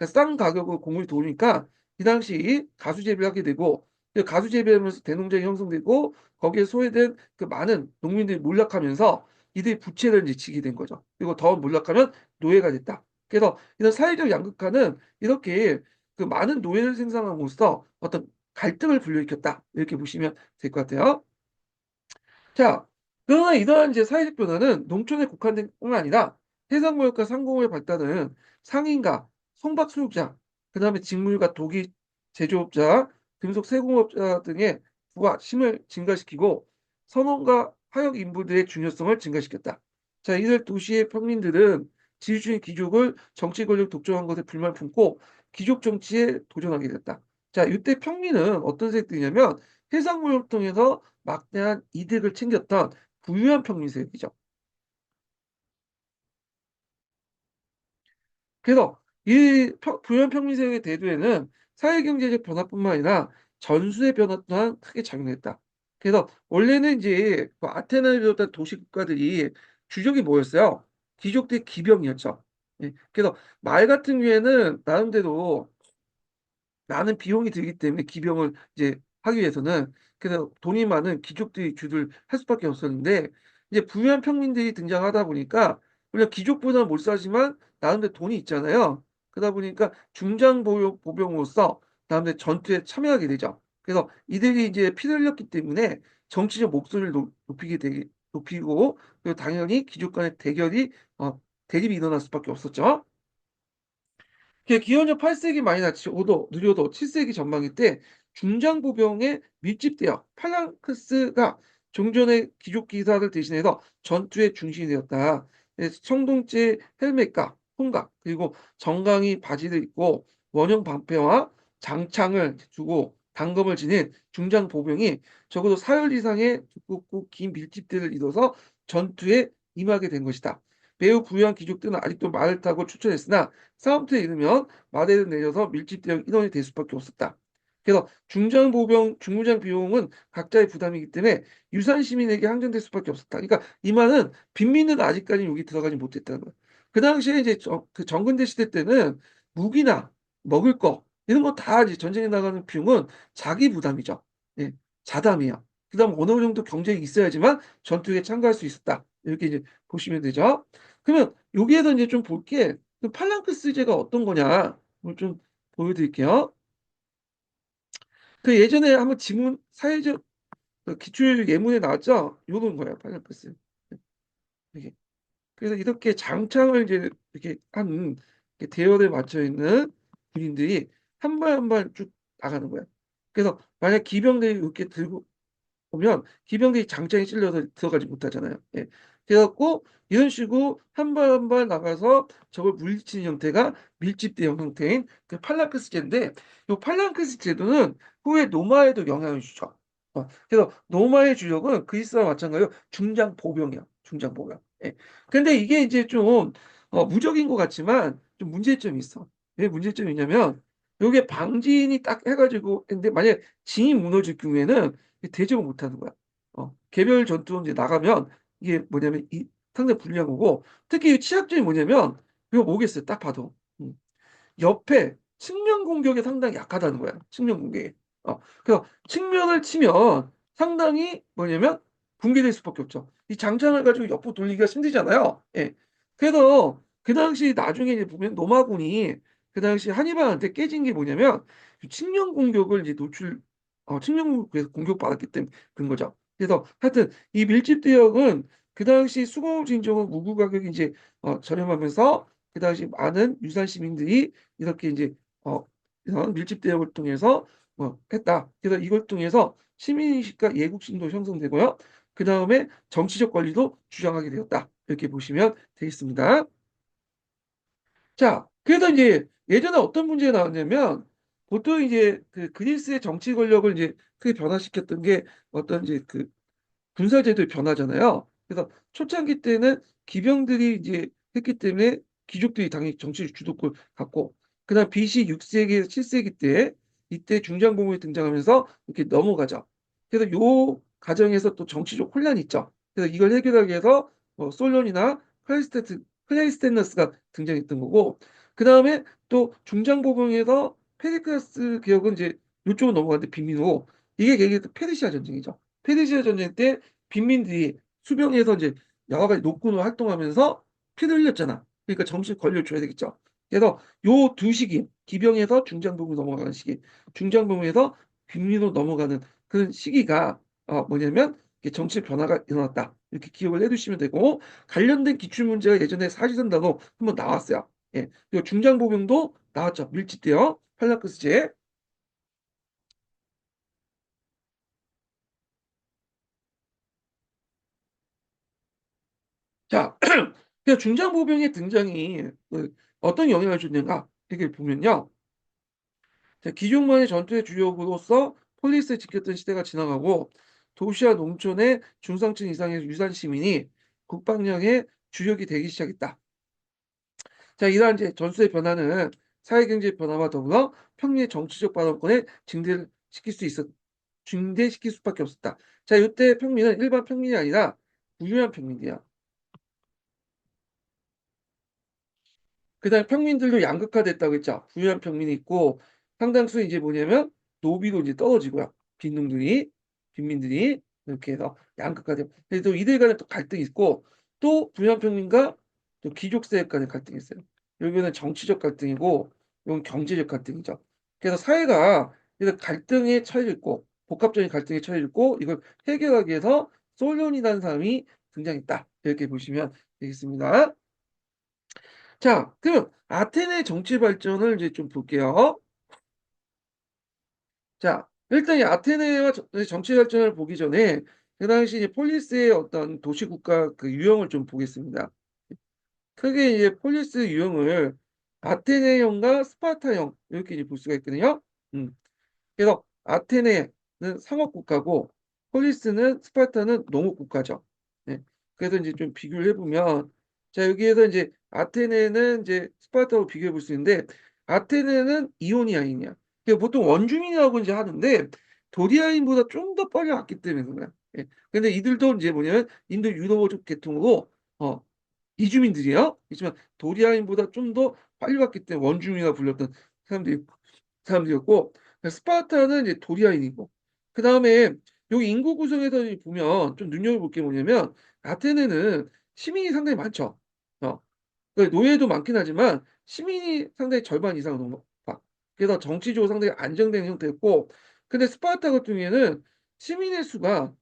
싼 가격으로 곡물이 들어오니까 이 당시 가수 재배를 하게 되고 가수 재배하면서 대농장이 형성되고 거기에 소외된 그 많은 농민들이 몰락하면서 이들이 부채를 이제 지게 된 거죠. 그리고 더 몰락하면 노예가 됐다. 그래서 이런 사회적 양극화는 이렇게 그 많은 노예를 생산함으로써 어떤 갈등을 불러일으켰다. 이렇게 보시면 될 것 같아요. 자, 그러나 이러한 이제 사회적 변화는 농촌에 국한된 뿐만 아니라 해상무역과 상공의 발달은 상인과 성박수육자, 그다음에 직물과 도기 제조업자, 금속 세공업자 등의 부와 힘을 증가시키고 선원과 하역 인부들의 중요성을 증가시켰다. 자, 이들 도시의 평민들은 지주주의 귀족을 정치 권력 독점한 것에 불만을 품고 귀족 정치에 도전하게 됐다. 자, 이때 평민은 어떤 세력들이냐면 해상무역을 통해서 막대한 이득을 챙겼던 부유한 평민세력이죠. 그래서 이 부연 평민세력의 대두에는 사회경제적 변화뿐만 아니라 전술의 변화 또한 크게 작용했다. 그래서 원래는 이제 그 아테네를 비롯한 도시 국가들이 주적이 뭐였어요? 귀족 대 기병이었죠. 예. 그래서 말 같은 경우에는 나름대로 많은 비용이 들기 때문에 기병을 이제 하기 위해서는 그래서 돈이 많은 귀족들이 주를 할 수밖에 없었는데 이제 부유한 평민들이 등장하다 보니까 우리가 귀족보다는 못 사지만 나름대로 돈이 있잖아요. 그러다 보니까 중장 보병으로서 나름대로 전투에 참여하게 되죠. 그래서 이들이 이제 피를 흘렸기 때문에 정치적 목소리를 높이고 그리고 당연히 귀족 간의 대립이 일어날 수밖에 없었죠. 기원전 8세기 마이너치 오도 느려도 7세기 전반기 때 중장보병의 밀집대역 팔랑크스가 종전의 귀족 기사를 대신해서 전투의 중심이 되었다. 그래서 청동체 헬멧과 홍각 그리고 정강이 바지를 입고 원형 방패와 장창을 두고 단검을 지닌 중장보병이 적어도 사흘 이상의 두껍고 긴 밀집대를 이뤄서 전투에 임하게 된 것이다. 매우 부유한 귀족들은 아직도 말을 타고 출전했으나 싸움터에 이르면 마대를 내려서 밀집대형 인원이 될 수밖에 없었다. 그래서 중장보병, 중무장 비용은 각자의 부담이기 때문에 유산 시민에게 항전될 수밖에 없었다. 그러니까 이 말은 빈민은 아직까지 여기 들어가지 못했다는 거야. 그 당시에 이제 그 정근대 시대 때는 무기나 먹을 거 이런 거 다 이제 전쟁에 나가는 비용은 자기 부담이죠. 예, 자담이야. 그다음 어느 정도 경쟁이 있어야지만 전투에 참가할 수 있었다. 이렇게 이제 보시면 되죠. 그러면 여기에서 이제 좀 볼게 그 팔랑크스제가 어떤 거냐 뭐 좀 보여드릴게요. 그 예전에 한번 지문 사회적 그 기출 예문에 나왔죠. 요런 거예요 팔랑크스. 이게 그래서 이렇게 장창을 이제 이렇게 한 이렇게 대열에 맞춰 있는 군인들이 한 발 한 발 쭉 나가는 거야. 그래서 만약 기병들이 이렇게 들고 보면 기병들이 장창에 찔려서 들어가지 못하잖아요. 예. 그래 갖고 이런 식으로 한 발 한 발 나가서 적을 물리치는 형태가 밀집대형 형태인 그 팔랑크스 제인데 요 팔랑크스 제도는 후에 로마에도 영향을 주죠. 그래서 로마의 주력은 그리스와 마찬가지로 중장 보병이야. 중장 보병. 예. 근데 이게 이제 좀 무적인 것 같지만 좀 문제점이 있어. 왜 문제점이 있냐면 요게 방진이 딱 해 가지고 근데 만약에 진이 무너질 경우에는 대적을 못하는 거야. 개별 전투 이제 나가면 이게 뭐냐면 이 상당히 불리한 거고 특히 이 취약점이 뭐냐면 이거 뭐겠어요 딱 봐도. 옆에 측면 공격에 상당히 약하다는 거야 측면 공격에. 그래서 측면을 치면 상당히 뭐냐면 붕괴될 수밖에 없죠. 이 장창을 가지고 옆으로 돌리기가 힘들잖아요. 예. 그래서 그 당시 나중에 이제 보면 로마군이 그 당시 하니발한테 깨진 게 뭐냐면 그 측면 공격을 이제 측면 공격에서 공격받았기 때문에 그런 거죠. 그래서 하여튼 이 밀집 대역은 그 당시 수공 진정은 무구 가격이 이제 저렴하면서 그 당시 많은 유산 시민들이 이렇게 이제 어 이런 밀집 대역을 통해서 했다. 그래서 이걸 통해서 시민의식과 예국심도 형성되고요. 그다음에 정치적 권리도 주장하게 되었다. 이렇게 보시면 되겠습니다. 자, 그래서 이제 예전에 어떤 문제가 나왔냐면 보통 이제 그 그리스의 정치 권력을 이제 크게 변화시켰던 게 어떤 이제 그 군사제도의 변화잖아요. 그래서 초창기 때는 기병들이 이제 했기 때문에 귀족들이 당연히 정치 주도권을 갖고 그다음 BC 6세기에서 7세기 때 이때 중장보물이 등장하면서 이렇게 넘어가죠. 그래서 요 과정에서 또 정치적 혼란이 있죠. 그래서 이걸 해결하기 위해서 솔론이나 클레이스테너스가 등장했던 거고 그다음에 또 중장보병에서 페리클라스 개혁은 이제 요쪽으로 넘어갔는데 빈민으로 이게 계기가 페르시아 전쟁이죠. 페르시아 전쟁 때 빈민들이 수병에서 이제 여러 가지 노군으로 활동하면서 피를 흘렸잖아. 그러니까 정식 권력을 줘야 되겠죠. 그래서 요 두 시기 기병에서 중장병으로 넘어가는 시기, 중장병에서 빈민으로 넘어가는 그런 시기가 뭐냐면 이게 정치 변화가 일어났다. 이렇게 기억을 해두시면 되고 관련된 기출 문제가 예전에 사지선다로 한번 나왔어요. 예. 그리고 중장보병도 나왔죠. 밀집되어 팔라크스제. 자, 그 중장보병의 등장이 어떤 영향을 줬는가 이렇게 보면요. 자, 기종만의 전투의 주역으로서 폴리스를 지켰던 시대가 지나가고 도시와 농촌의 중산층 이상의 유산 시민이 국방력의 주력이 되기 시작했다. 자, 이러한 이제 전술의 변화는 사회경제 변화와 더불어 평리의 정치적 발언권에 증대시킬 수밖에 없었다. 자, 이때 평민은 일반 평민이 아니라 부유한 평민이야. 그다음에 평민들도 양극화됐다고 했죠. 부유한 평민이 있고 상당수 이제 뭐냐면 노비도 이제 떨어지고요. 빈농들이 빈민들이 이렇게 해서 양극화되고 그래도 이들 간에 또 갈등이 있고 또 부유한 평민과 또 귀족 세력 간의 갈등이 있어요. 여기는 정치적 갈등이고 이건 경제적 갈등이죠. 그래서 사회가 이런 갈등에 처해져 있고 복합적인 갈등에 처해져 있고 이걸 해결하기 위해서 솔론이라는 사람이 등장했다. 이렇게 보시면 되겠습니다. 자, 그럼 아테네 정치 발전을 이제 좀 볼게요. 자, 일단 이 아테네와 정치 발전을 보기 전에 그 당시 이제 폴리스의 어떤 도시 국가 그 유형을 좀 보겠습니다. 크게 이제 폴리스 유형을 아테네형과 스파르타형 이렇게 이제 볼 수가 있거든요. 음. 그래서 아테네는 상업 국가고 폴리스는 스파르타는 농업 국가죠. 네. 그래서 이제 좀 비교를 해보면 자 여기에서 이제 아테네는 이제 스파르타하고 비교해 볼 수 있는데 아테네는 이오니아인이야. 그러니까 보통 원주민이라고 이제 하는데 도리아인보다 좀 더 빨리 왔기 때문에 그런 거야. 예. 근데 이들도 이제 뭐냐면 인도 유럽어족 계통으로 이주민들이에요. 그렇지만 도리아인보다 좀 더 빨리 왔기 때문에 원주민이라 불렸던 사람들이 사람들이었고 스파르타는 이제 도리아인이고 그다음에 여기 인구 구성에서 보면 좀 눈여겨볼 게 뭐냐면 아테네는 시민이 상당히 많죠. 어. 노예도 많긴 하지만 시민이 상당히 절반 이상은 높아. 그래서 정치적으로 상당히 안정된 형태였고 근데 스파르타 같은 경우에는 시민의 수가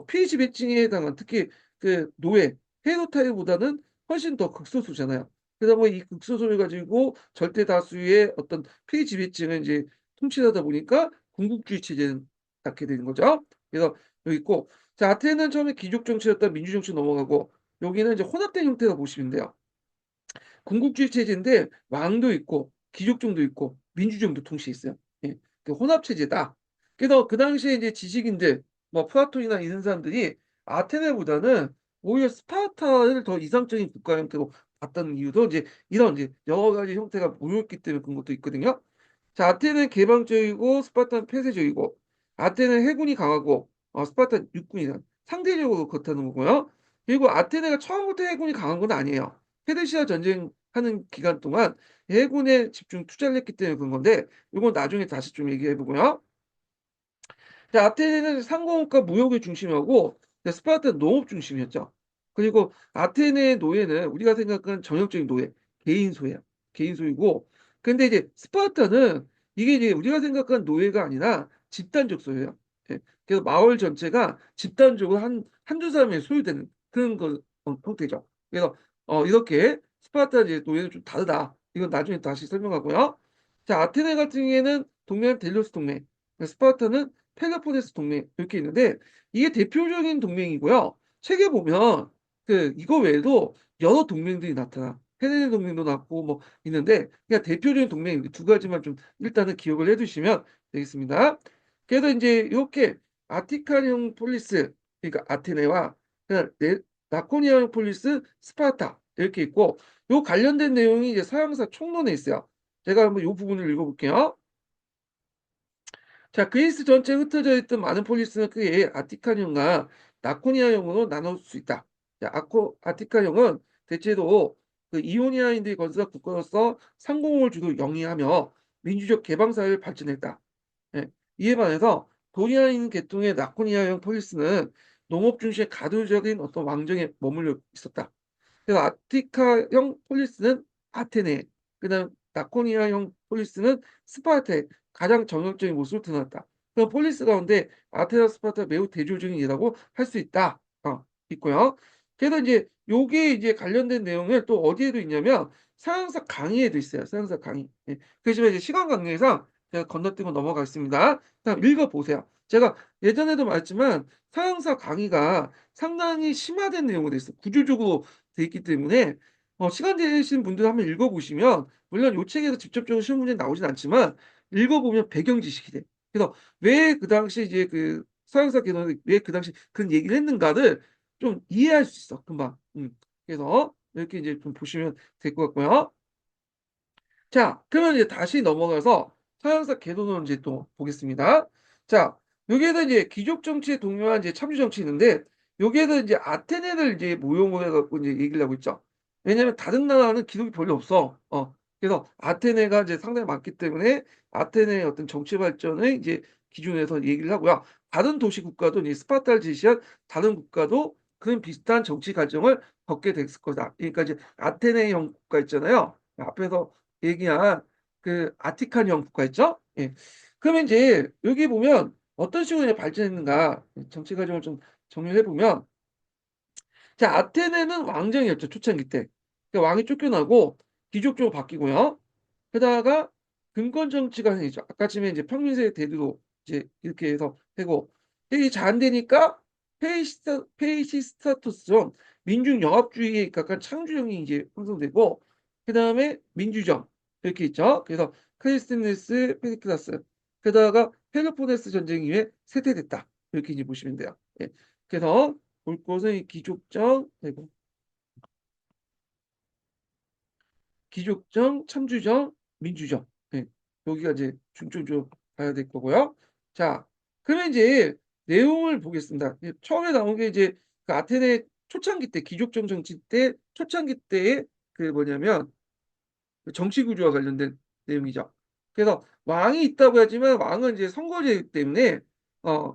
피지배층에 해당한 특히 그 노예, 헤르타이보다는 훨씬 더 극소수잖아요. 그러다 보니 이 극소수를 가지고 절대 다수의 어떤 피지배층을 이제 통치하다 보니까 군국주의 체제는 낳게 되는 거죠. 그래서 여기 있고 자 아테네는 처음에 귀족 정치였다 민주 정치로 넘어가고 여기는 이제 혼합된 형태가 보시면 돼요. 군국주의 체제인데 왕도 있고 귀족정도 있고 민주정도 동시에 있어요. 예. 그 혼합 체제다. 그래서 그 당시에 이제 지식인들 뭐 플라톤이나 이런 사람들이 아테네보다는 오히려 스파르타를 더 이상적인 국가 형태로 봤다는 이유도 이제 이런 이제 여러 가지 형태가 모였기 때문에 그런 것도 있거든요. 자, 아테네는 개방적이고 스파르타는 폐쇄적이고 아테네는 해군이 강하고 스파르타는 육군이 상대적으로 그렇다는 거고요. 그리고 아테네가 처음부터 해군이 강한 건 아니에요. 페르시아 전쟁하는 기간 동안 해군에 집중 투자를 했기 때문에 그런 건데 이건 나중에 다시 좀 얘기해 보고요. 자, 아테네는 상공업과 무역을 중심이었고 스파르타는 농업 중심이었죠. 그리고 아테네의 노예는 우리가 생각하는 전형적인 노예, 개인 소유야. 개인 소유고 근데 이제 스파르타는 이게 이제 우리가 생각하는 노예가 아니라 집단적 소유예요. 예. 그래서 마을 전체가 집단적으로 한두 사람이 소유되는 그런 형태죠. 그래서 이렇게 스파르타 이제 노예는 좀 다르다. 이건 나중에 다시 설명하고요. 자, 아테네 같은 경우에는 동맹은 델로스 동맹, 스파르타는 펠로폰네스 동맹 이렇게 있는데 이게 대표적인 동맹이고요. 책에 보면 그 이거 외에도 여러 동맹들이 나타나. 헬레네 동맹도 났고 뭐 있는데 그냥 대표적인 동맹 두 가지만 좀 일단은 기억을 해두시면 되겠습니다. 그래서 이제 이렇게 아티카형 폴리스 그러니까 아테네와 그냥 라코니아형 폴리스 스파르타 이렇게 있고 요 관련된 내용이 이제 서양사 총론에 있어요. 제가 한번 요 부분을 읽어볼게요. 자, 그리스 전체에 흩어져 있던 많은 폴리스는 크게 아티카형과 라코니아형으로 나눌 수 있다. 자, 아티카형은 대체로 그 이오니아인들이 건설한 국가로서 상공을 주로 영위하며 민주적 개방사회를 발전했다. 예. 이에 반해서 도리아인 계통의 라코니아형 폴리스는 농업 중심의 가두적인 어떤 왕정에 머물러 있었다. 그래서 아티카형 폴리스는 아테네, 그다음 라코니아형 폴리스는 스파르타의 가장 정형적인 모습을 드러냈다. 그럼 폴리스 가운데 아테나 스파르타 매우 대조적인 예라고 할 수 있다. 있고요. 그래서 이제 요게 이제 관련된 내용을 또 어디에도 있냐면 서양사 강의에도 있어요. 서양사 강의. 예. 그렇지만 이제 시간 관계상 제가 건너뛰고 넘어가겠습니다. 그럼 읽어보세요. 제가 예전에도 말했지만 서양사 강의가 상당히 심화된 내용으로 돼 있어요. 구조적으로 돼 있기 때문에 시간 되신 분들 한번 읽어보시면 물론 요 책에서 직접적으로 시험 문제 나오진 않지만 읽어보면 배경 지식이 돼. 그래서 왜 그 당시 이제 그 서양사 계도는 왜 그 당시 그런 얘기를 했는가를 좀 이해할 수 있어, 금방. 그래서 이렇게 이제 좀 보시면 될 것 같고요. 자, 그러면 이제 다시 넘어가서 서양사 계도론 이제 또 보겠습니다. 자, 여기에서 이제 귀족 정치에 동요한 이제 참주 정치 있는데, 여기에서 이제 아테네를 이제 모형으로 해갖고 이제 얘기를 하고 있죠. 왜냐면 다른 나라는 기록이 별로 없어. 그래서 아테네가 이제 상당히 많기 때문에 아테네의 어떤 정치 발전을 이제 기준에서 얘기를 하고요. 다른 도시 국가도 이 스파르타를 제시한 다른 국가도 그런 비슷한 정치 과정을 겪게 됐을 거다. 그러니까 이제 아테네형 국가 있잖아요. 앞에서 얘기한 그 아티칸형 국가 있죠? 예. 그러면 이제 여기 보면 어떤 식으로 이제 발전했는가 정치 과정을 좀 정리를 해보면, 자, 아테네는 왕정이었죠, 초창기 때. 그러니까 왕이 쫓겨나고 귀족적으로 바뀌고요. 게다가 금권 정치가 생기죠. 아까쯤에 이제 평민세의 대두로 이제 이렇게 해서 되고, 이게 잘 안 되니까 페이시스타토스처럼 민중영합주의에 가까운 창조정이 이제 형성되고, 그 다음에 민주정 이렇게 있죠. 그래서 크리스티네스 페리클라스, 게다가 펠로포네스 전쟁 이후에 쇠퇴됐다, 이렇게 이제 보시면 돼요. 예. 그래서 볼 것은 이 귀족정, 아이고, 귀족정, 참주정, 민주정. 예. 여기가 이제 중점적으로 봐야 될 거고요. 자, 그러면 이제 내용을 보겠습니다. 처음에 나온 게 이제 그 아테네 초창기 때, 귀족정 정치 때 초창기 때의 그 뭐냐면 그 정치 구조와 관련된 내용이죠. 그래서 왕이 있다고 하지만 왕은 이제 선거제 때문에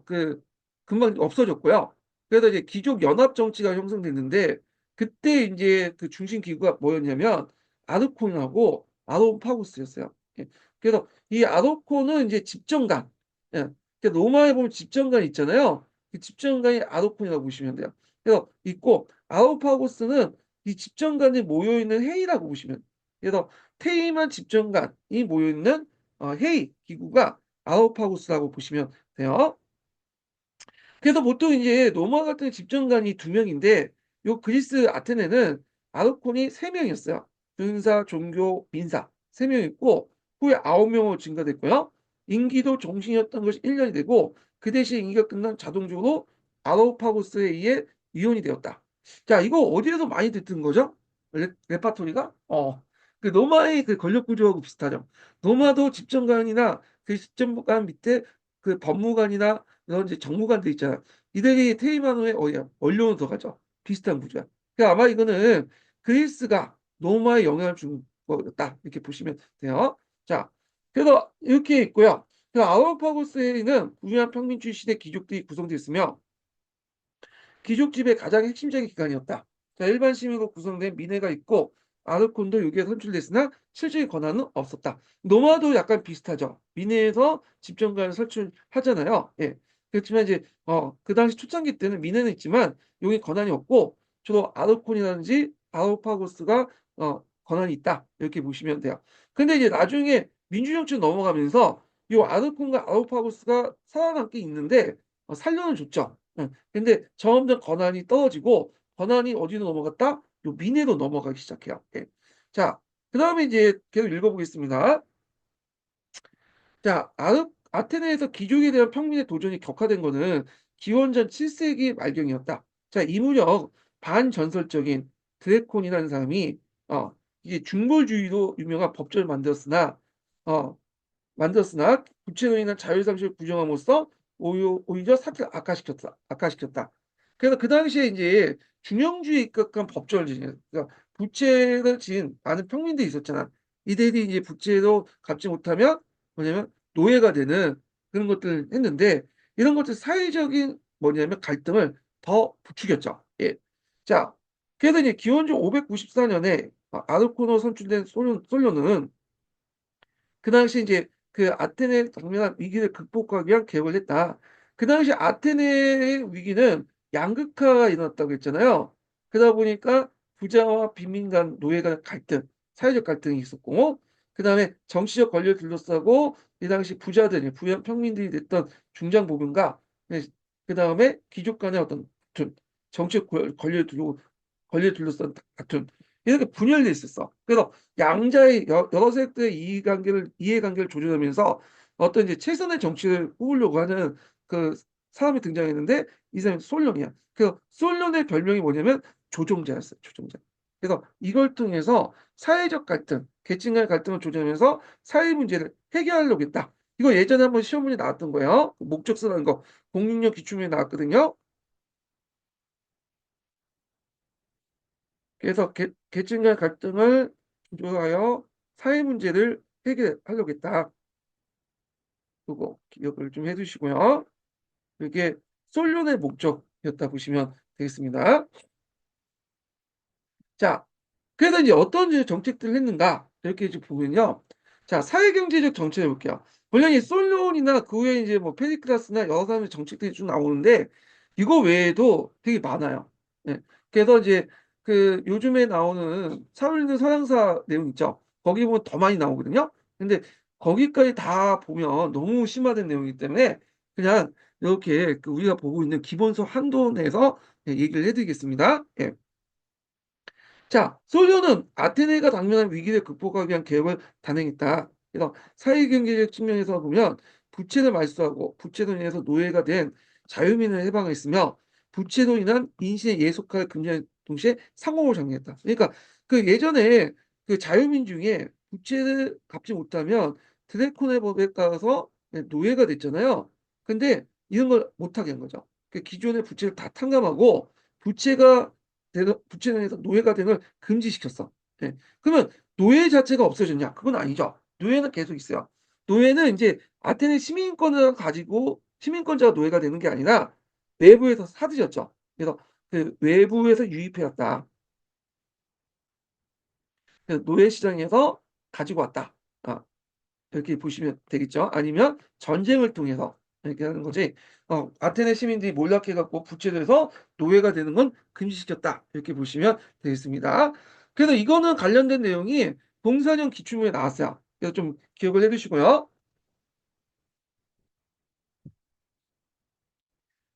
그 금방 없어졌고요. 그래서 이제 귀족 연합 정치가 형성됐는데, 그때 이제 그 중심 기구가 뭐였냐면 아르콘하고 아도파구스였어요. 예. 그래서 이 아도콘은 이제 집정관. 예. 그러니까 로마에 보면 집정관 있잖아요. 그 집정관이 아도콘이라고 보시면 돼요. 그래서 있고 아도파고스는 이 집정관이 모여 있는 회의라고 보시면 돼요. 그래서 퇴임한 집정관이 모여있는 회의 기구가 아우파구스라고 보시면 돼요. 그래서 보통 이제 로마 같은 집정관이 2명인데, 요 그리스 아테네는 아르콘이 3명이었어요. 군사, 종교, 민사 3명 있고, 후에 9명으로 증가됐고요. 임기도 종신이었던 것이 1년이 되고, 그 대신 임기가 끝난 자동적으로 아우파고스에 의해 위원이 되었다. 자, 이거 어디에서 많이 듣는 거죠? 레파토리가? 그 로마의 그 권력 구조하고 비슷하죠. 로마도 집정관이나 그 집정관 밑에 그 법무관이나 이런 이제 정무관들 있잖아. 이들이 퇴임한 후에 어디야? 원료는 더 가죠. 비슷한 구조야. 그러니까 아마 이거는 그리스가 로마에 영향을 준 거다, 이렇게 보시면 돼요. 자, 그래서 이렇게 있고요. 그 아우로파고스에는 부유한 평민 출신의 귀족들이 구성되어 있으며 귀족집의 가장 핵심적인 기관이었다. 자, 일반 시민으로 구성된 민회가 있고 아르콘도 여기에 선출됐으나 실질의 권한은 없었다. 노마도 약간 비슷하죠. 민회에서 집정관을 선출하잖아요. 예. 그렇지만 이제 그 당시 초창기 때는 민회는 있지만 여기 권한이 없고 주로 아르콘이라든지 아우파고스가 권한이 있다, 이렇게 보시면 돼요. 근데 이제 나중에 민주정치로 넘어가면서 이 아르콘과 아우파고스가 살아남게 있는데 살려는 줬죠. 예. 근데 점점 권한이 떨어지고 권한이 어디로 넘어갔다? 요 민회로 넘어가기 시작해요. 예. 자, 그다음에 이제 계속 읽어보겠습니다. 자, 아테네에서 귀족에 대한 평민의 도전이 격화된 거는 기원전 7세기 말경이었다. 자, 이 무렵 반전설적인 드레콘이라는 사람이 이게 중벌주의로 유명한 법전을 어, 만들었으나 구체론이나 자율상실을 부정함으로써 오히려 사태를 악화시켰다. 그래서 그 당시에 이제 중형주의에 입각한 법조를 지내요. 그러니까 부채를 진 많은 평민들이 있었잖아. 이들이 이제 부채로 갚지 못하면 뭐냐면 노예가 되는 그런 것들을 했는데, 이런 것들 사회적인 뭐냐면 갈등을 더 부추겼죠. 예. 자, 그래서 이제 기원전 594년에 아르코노 선출된 솔로는 그 당시 이제 그 아테네 당면한 위기를 극복하기 위한 개혁을 했다. 그 당시 아테네의 위기는 양극화가 일어났다고 했잖아요. 그러다 보니까 부자와 빈민 간 노예 간 갈등, 사회적 갈등이 있었고, 그 다음에 정치적 권력을 둘러싸고 이 당시 부자들이 부연 평민들이 됐던 중장부분과, 그 다음에 귀족 간의 어떤 다툼, 정치적 권력을 둘러싼 다툼, 이렇게 분열돼 있었어. 그래서 양자의 여러 세력들의 이해관계를 조절하면서 어떤 이제 최선의 정치를 뽑으려고 하는 그 사람이 등장했는데 이 사람이 솔론이야. 그 솔론의 별명이 뭐냐면 조종자였어요, 조종자. 그래서 이걸 통해서 사회적 갈등, 계층 간의 갈등을 조정하면서 사회 문제를 해결하려고 했다. 이거 예전에 한번 시험 문제 나왔던 거예요. 목적서라는 거 공익력 기출문제 나왔거든요. 그래서 계층 간 갈등을 조정하여 사회 문제를 해결하려고 했다. 그거 기억을 좀 해 두시고요. 그게 솔론의 목적이었다 보시면 되겠습니다. 자, 그래서 이제 어떤 이제 정책들을 했는가 이렇게 이제 보면요. 자, 사회경제적 정책을 볼게요. 물론 이 솔론이나 그 외에 이제 뭐 페리클라스나 여러 사람의 정책들이 쭉 나오는데 이거 외에도 되게 많아요. 예. 그래서 이제 그 요즘에 나오는 차오르는 서양사 내용 있죠. 거기 보면 더 많이 나오거든요. 근데 거기까지 다 보면 너무 심화된 내용이기 때문에 그냥 이렇게 그 우리가 보고 있는 기본서 한도 내에서 예 얘기를 해 드리겠습니다. 예. 자, 솔로는 아테네가 당면한 위기를 극복하기 위한 계획을 단행했다. 그래서 사회경제적 측면에서 보면 부채를 말소하고 부채로 인해서 노예가 된 자유민을 해방했으며 부채로 인한 인신의 예속화를 금지하는 동시에 상호를 정리했다. 그러니까 그 예전에 그 자유민 중에 부채를 갚지 못하면 드래콘의 법에 따라서 노예가 됐잖아요. 근데 이런 걸 못하게 한 거죠. 그 기존의 부채를 다 탕감하고 부채가 부채로 인해서 노예가 되는 걸 금지시켰어. 예. 그러면 노예 자체가 없어졌냐? 그건 아니죠. 노예는 계속 있어요. 노예는 인제 아테네 시민권을 가지고 시민권자가 노예가 되는 게 아니라 내부에서 사들였죠. 그래서 그 외부에서 유입해 왔다. 그래서 노예 시장에서 가지고 왔다. 아. 이렇게 보시면 되겠죠. 아니면 전쟁을 통해서 이렇게 하는 거지 아테네 시민들이 몰락해 갖고 부채돼서 노예가 되는 건 금지시켰다. 이렇게 보시면 되겠습니다. 그래서 이거는 관련된 내용이 공사령 기출문에 나왔어요. 그래서 좀 기억을 해 두시고요.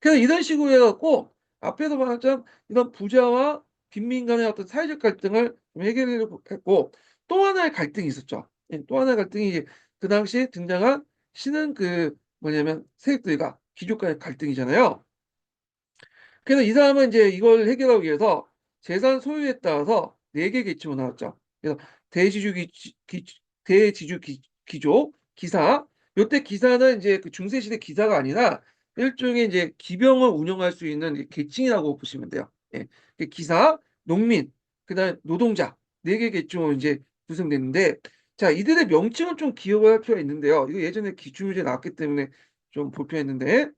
그래서 이런 식으로 해 갖고 앞에서 말했던 이런 부자와 빈민 간의 어떤 사회적 갈등을 좀 해결하려고 했고 또 하나의 갈등이 있었죠. 예 또 하나의 갈등이 이제 그 당시에 등장한 신은 그 뭐냐면 세력들과 귀족 간의 갈등이잖아요. 그래서 이 사람은 인제 이걸 해결하기 위해서 재산 소유에 따라서 4개 계층으로 나눴죠. 그래서 대지주 대지주 귀족, 기사. 요때 기사는 인제 그 중세 시대 기사가 아니라 일종의 인제 기병을 운영할 수 있는 이 계층이라고 보시면 돼요. 예. 그 기사, 농민, 그다음에 노동자 4개 계층으로 인제 구성됐는데 자 이들의 명칭을 좀 기억을 할 필요가 있는데요. 이거 예전에 기출문제에 나왔기 때문에 좀 볼 필요가 있는데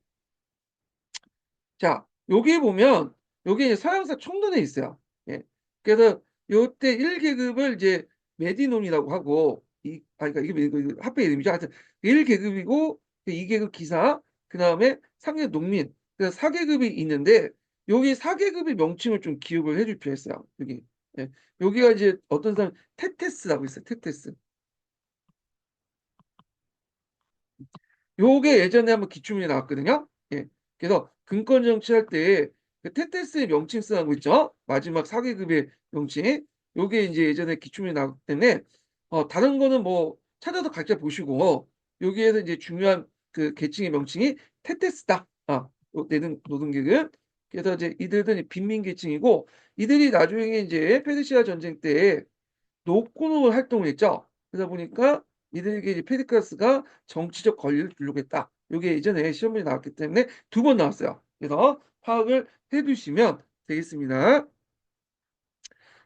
자 여기 보면 여기 이제 서양사 총론에 있어요. 예. 그래서 요때 1 계급을 이제 메디논이라고 하고 그러니까 이게 그 화폐 이름이죠. 하여튼 1 계급이고 그 2 계급 기사 그다음에 3 계급 농민 그래서 4 계급이 있는데 여기 4 계급의 명칭을 좀 기억을 해줄 필요가 있어요. 여기. 예. 여기가 이제 어떤 사람 테테스라고 있어요. 테테스. 요게 예전에 한번 기출문제 나왔거든요. 예. 그래서 금권 정치할 때 그 테테스의 명칭 쓰는 거 있죠? 마지막 4 계급의 명칭. 요게 인제 예전에 기출문제 나왔기 때문에 다른 거는 뭐 찾아서 각자 보시고 여기에서 이제 중요한 그 계층의 명칭이 테테스다. 요 노동계급. 그래서 이제 이들은 빈민 계층이고 이들이 나중에 인제 페르시아 전쟁 때 노코노 활동을 했죠. 그러다 보니까 이들에게 이제 페리클라스가 정치적 권리를 주려고 했다. 요게 예전에 시험 문제 나왔기 때문에 2번 나왔어요. 그래서 파악을 해 두시면 되겠습니다.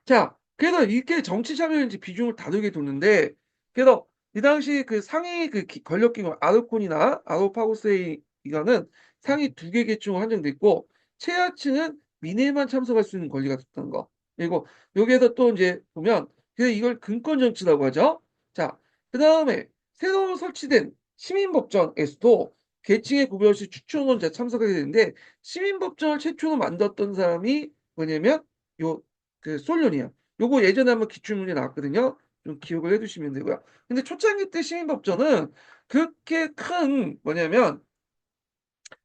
자 그래서 이렇게 정치 참여인지 비중을 다르게 뒀는데 그래서 이 당시 그 상위 그 권력 기관 아르콘이나 아로파고스의 이거는 상위 2개 계층으로 한정돼 있고 최하층은 민회만 참석할 수 있는 권리가 있다는 거. 그리고 여기에서 또 인제 보면 그래서 이걸 금권 정치라고 하죠. 자 그다음에 새로 설치된 시민법정에서도 계층의 구별 없이 추천원자 참석하게 되는데 시민법정을 최초로 만들었던 사람이 뭐냐면 요 그 솔론이에요. 요거 예전에 한번 기출문제 나왔거든요. 좀 기억을 해 두시면 되고요. 근데 초창기 때 시민법전은 그렇게 큰 뭐냐면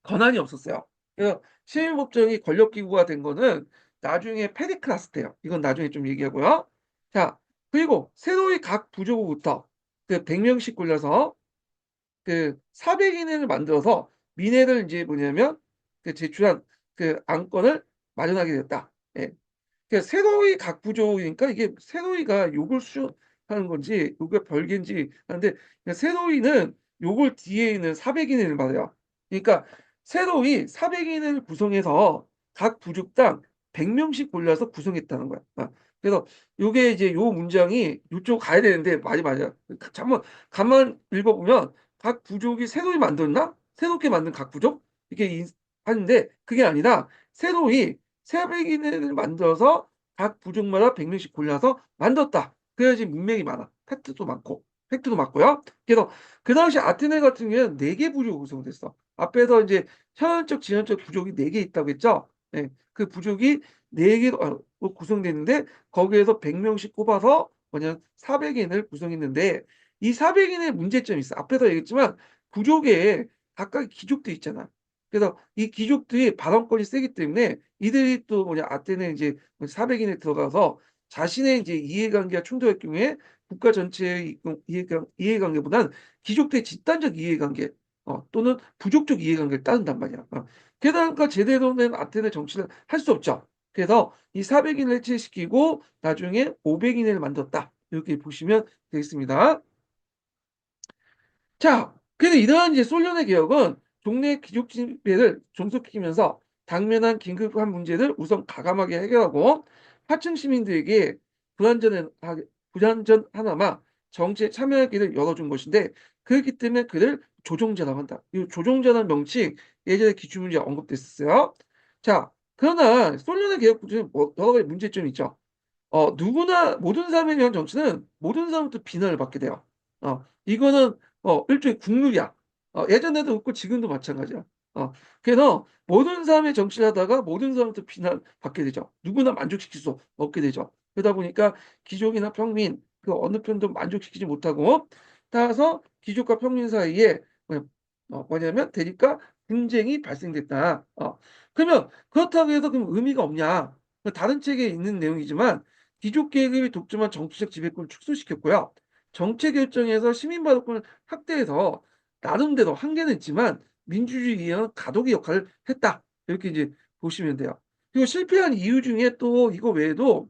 권한이 없었어요. 그래서 시민법정이 권력기구가 된 거는 나중에 페리클라스 때요. 이건 나중에 좀 얘기하고요. 자 그리고 새로이 각 부족부터 그 100 명씩 골라서 그 400인을 만들어서 민회를 이제 뭐냐면 그 제출한 그 안건을 마련하게 되었다. 예. 그 세로의 각 부족이니까 이게 세로이가 요걸 수정하는 건지 요게 별개인지 하는데 세로이는 요걸 뒤에 있는 400인을 말해요. 그러니까 세로이 400인을 구성해서 각 부족당 100 명씩 골라서 구성했다는 거야. 그래서 요게 이제 요 문장이 요쪽 가야 되는데 말이 맞아요. 한번 가만 읽어 보면 각 부족이 세로이 만들었나? 새롭게 만든 각 부족? 이게 하는데 그게 아니라 세로이 400인을 만들어서 각 부족마다 100 명씩 골라서 만들었다. 그래야지 문맥이 많아. 팩트도 많고요. 그래서 그 당시 아테네 같은 경우에는 4개 부족으로 구성됐어. 앞에서 인제 현현적, 지연적 부족이 4개 있다고 했죠. 예. 그 부족이 4 개로 구성됐는데 거기에서 100 명씩 뽑아서 뭐냐면 400인을 구성했는데 이 400인의 문제점이 있어. 앞에서 얘기했지만 부족에 각각의 귀족들이 있잖아. 그래서 이 귀족들이 발언권이 세기 때문에 이들이 또 뭐냐 아테네 인제 400인에 들어가서 자신의 인제 이해관계가 충돌할 경우에 국가 전체의 이해관계보다는 귀족들의 집단적 이해관계 또는 부족적 이해관계를 따른단 말이야. 게다가 제대로 된 아테네 정치를 할 수 없죠. 그래서 이 400인을 해체시키고 나중에 500인을 만들었다. 이렇게 보시면 되겠습니다. 자, 근데 이러한 이제 솔련의 개혁은 종래 귀족 지배를 종속시키면서 당면한 긴급한 문제를 우선 가감하게 해결하고 하층 시민들에게 불완전하나마 정치에 참여할 길을 열어준 것인데 그렇기 때문에 그를 조종자라고 한다. 이 조종자라는 명칭 예전에 기출문제에 언급됐었어요. 자, 그러나 솔련의 개혁 중에 뭐 여러 가지 문제점이 있죠. 누구나 모든 사람에 대한 정치는 모든 사람부터 비난을 받게 돼요. 이거는 일종의 국룰이야. 예전에도 그렇고 지금도 마찬가지야. 어 그래서 모든 사람의 정치를 하다가 모든 사람부터 비난받게 되죠. 누구나 만족시킬 수 없게 되죠. 그러다 보니까 귀족이나 평민 그 어느 편도 만족시키지 못하고 따라서 귀족과 평민 사이에 뭐냐면 대립과 분쟁이 발생됐다. 그러면 그렇다고 해서 그럼 의미가 없냐? 다른 책에 있는 내용이지만 귀족 계급이 독점한 정치적 지배권을 축소시켰고요. 정책 결정에서 시민 발언권을 확대해서 나름대로 한계는 있지만 민주주의에 의한 가독의 역할을 했다. 이렇게 이제 보시면 돼요. 그리고 실패한 이유 중에 또 이거 외에도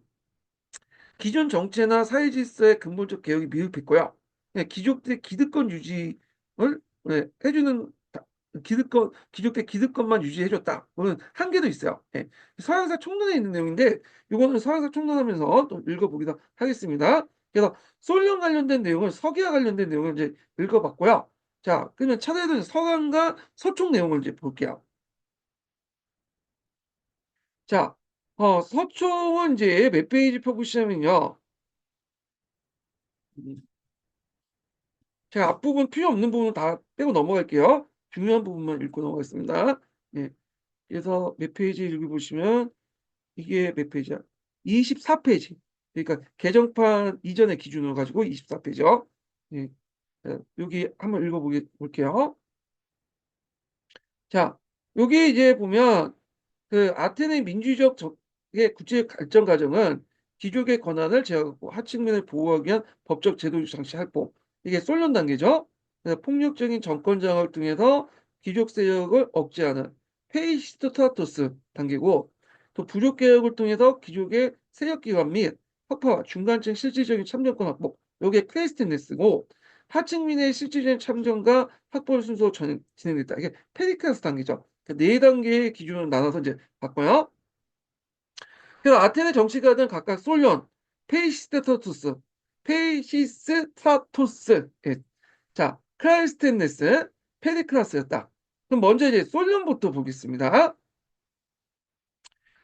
기존 정체나 사회 질서의 근본적 개혁이 미흡했고요. 예 귀족들의 기득권 유지를 해 주는 귀족들의 기득권만 유지해 줬다. 그거는 한계도 있어요. 예. 서양사 총론에 있는 내용인데 요거는 서양사 총론하면서 또 읽어 보기도 하겠습니다. 그래서 솔련 관련된 내용을 서기와 관련된 내용을 이제 읽어 봤고요. 자 그러면 차례대로 서강과 서총 내용을 이제 볼게요. 자 서총은 인제 몇 페이지 펴 보시냐면요. 음. 제가 앞부분 필요 없는 부분은 다 빼고 넘어갈게요. 중요한 부분만 읽고 넘어가겠습니다. 예. 그래서 몇 페이지 읽어 보시면 이게 몇 페이지야? 24 페이지. 그러니까 개정판 이전의 기준으로 가지고 24 페이지요. 예. 여기 한번 읽어 볼게요. 자, 여기 이제 보면 그 아테네 민주적 의 구체 발전 과정은 귀족의 권한을 제어하고 하층민을 보호하기 위한 법적 제도를 장치하고 이게 솔련 단계죠. 폭력적인 정권 장악을 통해서 귀족 세력을 억제하는 페이시스토타토스 단계고 또 부족 개혁을 통해서 귀족의 세력 기관 및 학파와 중간층 실질적인 참정권 확보 요게 클레이스테네스고 하층민의 실질적인 참정과 확보를 순서로 진행됐다. 이게 페리클라스 단계죠. 그 4 단계의 기준으로 나눠서 이제 봤고요. 그래서 아테네 정치가들은 각각 솔련, 페이시스토토스, 페이시스트라토스 예. 자 클라이스테네스, 페리클라스였다. 그럼 먼저 이제 솔련부터 보겠습니다.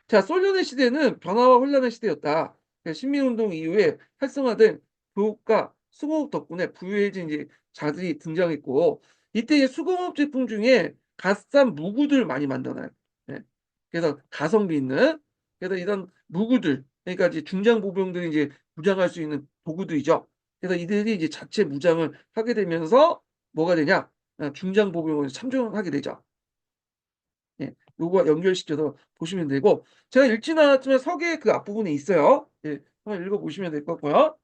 자 솔련의 시대는 변화와 혼란의 시대였다. 신민운동 이후에 활성화된 교육과 수공업 덕분에 부유해진 이제 자들이 등장했고 이때 이제 수공업 제품 중에 갓산 무구들 많이 만들어요. 예. 그래서 가성비 있는 그래서 이런 무구들 그러니까 이제 중장 보병들이 이제 무장할 수 있는 도구들이죠. 그래서 이들이 이제 자체 무장을 하게 되면서 뭐가 되냐? 중장 보병을 참전하게 되죠. 예. 요거와 연결시켜서 보시면 되고 제가 읽지는 않았지만 서계의 그 앞부분에 있어요. 예. 한번 읽어 보시면 될 것 같고요.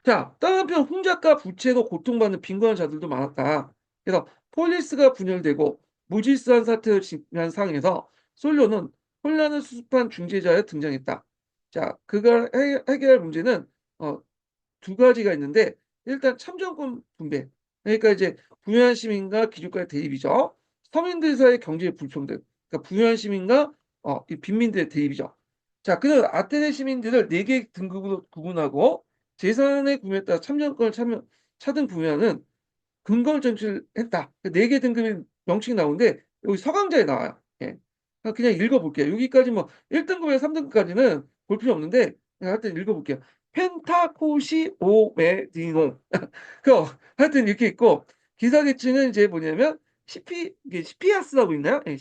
자, 다른 한편 홍작과 부채로 고통받는 빈곤한 자들도 많았다. 그래서 폴리스가 분열되고 무질서한 사태를 지난 상황에서 솔로는 혼란을 수습한 중재자에 등장했다. 자, 그가 해결할 문제는 어, 두 가지가 있는데 일단 참정권 분배. 그러니까 이제 부유한 시민과 기득권의 대립이죠. 서민들 사이의 경제 불평등. 그러니까 부유한 시민과 이 빈민들의 대립이죠. 자, 그래서 아테네 시민들을 4개 등급으로 구분하고 재산의 구매에 따라 참정권을 차등 부여하는 근거를 정치했다. 4개 등급의 명칭이 나오는데 여기 서강자에 나와요. 예. 그냥 읽어볼게요. 여기까지 뭐 1등급에서 3등급까지는 볼 필요 없는데 하여튼 읽어볼게요. 펜타코시오메디노. 그 하여튼 이렇게 있고 기사 계층은 이제 뭐냐면 이게 시피아스라고 있나요? 예,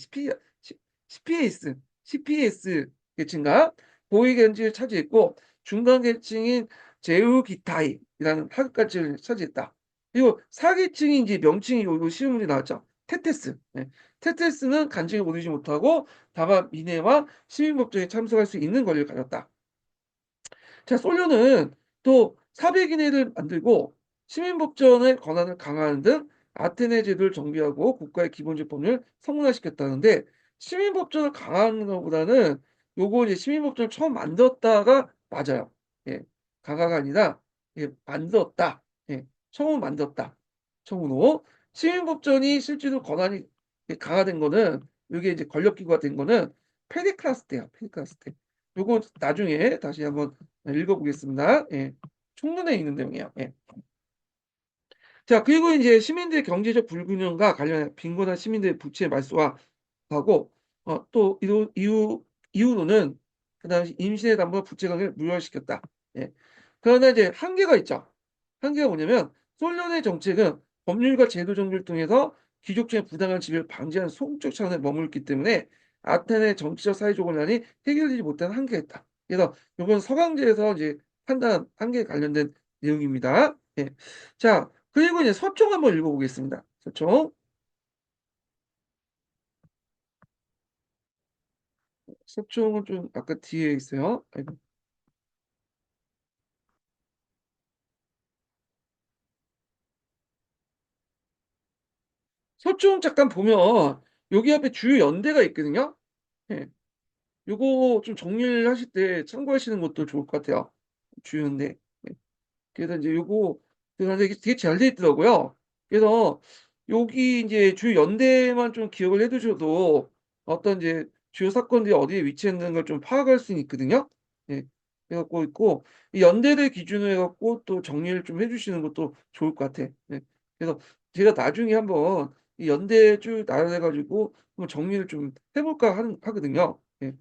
시피에이스, CPS 계층과 고위 견지를 차지했고 중간 계층인 제우기타이라는 하급가치를 차지했다. 그리고 사기층이 이제 명칭이 요 시험문제 나왔죠. 테테스. 네. 테테스는 간증을 보내지 못하고 다만 민회와 시민법정에 참석할 수 있는 권리를 가졌다. 자, 솔로는 또 사백인회를 만들고 시민법전의 권한을 강화하는 등 아테네 제도를 정비하고 국가의 기본적 법률을 성문화시켰다는데 시민법전을 강화하는 것보다는 요거 이제 시민법전을 처음 만들었다가 맞아요. 예, 강화가 아니라 예, 만들었다. 예, 처음 만들었다. 처음으로 시민법전이 실제로 권한이 강화된 거는 이게 이제 권력기구가 된 거는 페리클라스 때야. 페리클라스 때. 요거 나중에 다시 한번 읽어보겠습니다. 예. 총론에 있는 내용이에요. 예. 자, 그리고 이제 시민들의 경제적 불균형과 관련해 빈곤한 시민들의 부채 말소하고 또 이후로는 그 당시 임신의 담보 부채 관계를 무효화시켰다. 예. 그러나 이제 한계가 있죠. 한계가 뭐냐면 솔련의 정책은 법률과 제도 정비를 통해서 귀족층의 부당한 지배를 방지하는 소극적 차원에 머물기 때문에 아테네 정치적 사회적 혼란이 해결되지 못한 한계가 있다. 그래서 이건 서강제에서 이제 판단 한계에 관련된 내용입니다. 예. 자, 그리고 이제 서총 한번 읽어보겠습니다. 서총. 서총은 좀 아까 뒤에 있어요. 아이고. 서총 잠깐 보면 여기 앞에 주요 연대가 있거든요. 예. 요거 좀 정리를 하실 때 참고하시는 것도 좋을 것 같아요. 주요 연대. 예. 그래서 이제 요거 그런데 이게 되게 잘 돼 있더라고요. 그래서 여기 이제 주요 연대만 좀 기억을 해 두셔도 어떤 이제 주요 사건들이 어디에 위치했는 걸 좀 파악할 수는 있거든요. 예. 해 갖고 있고 이 연대를 기준으로 해 갖고 또 정리를 좀 해 주시는 것도 좋을 것 같아. 예. 그래서 제가 나중에 한번 이 연대 쭉 나열해 가지고 한번 정리를 좀 해 볼까 하거든요. 예.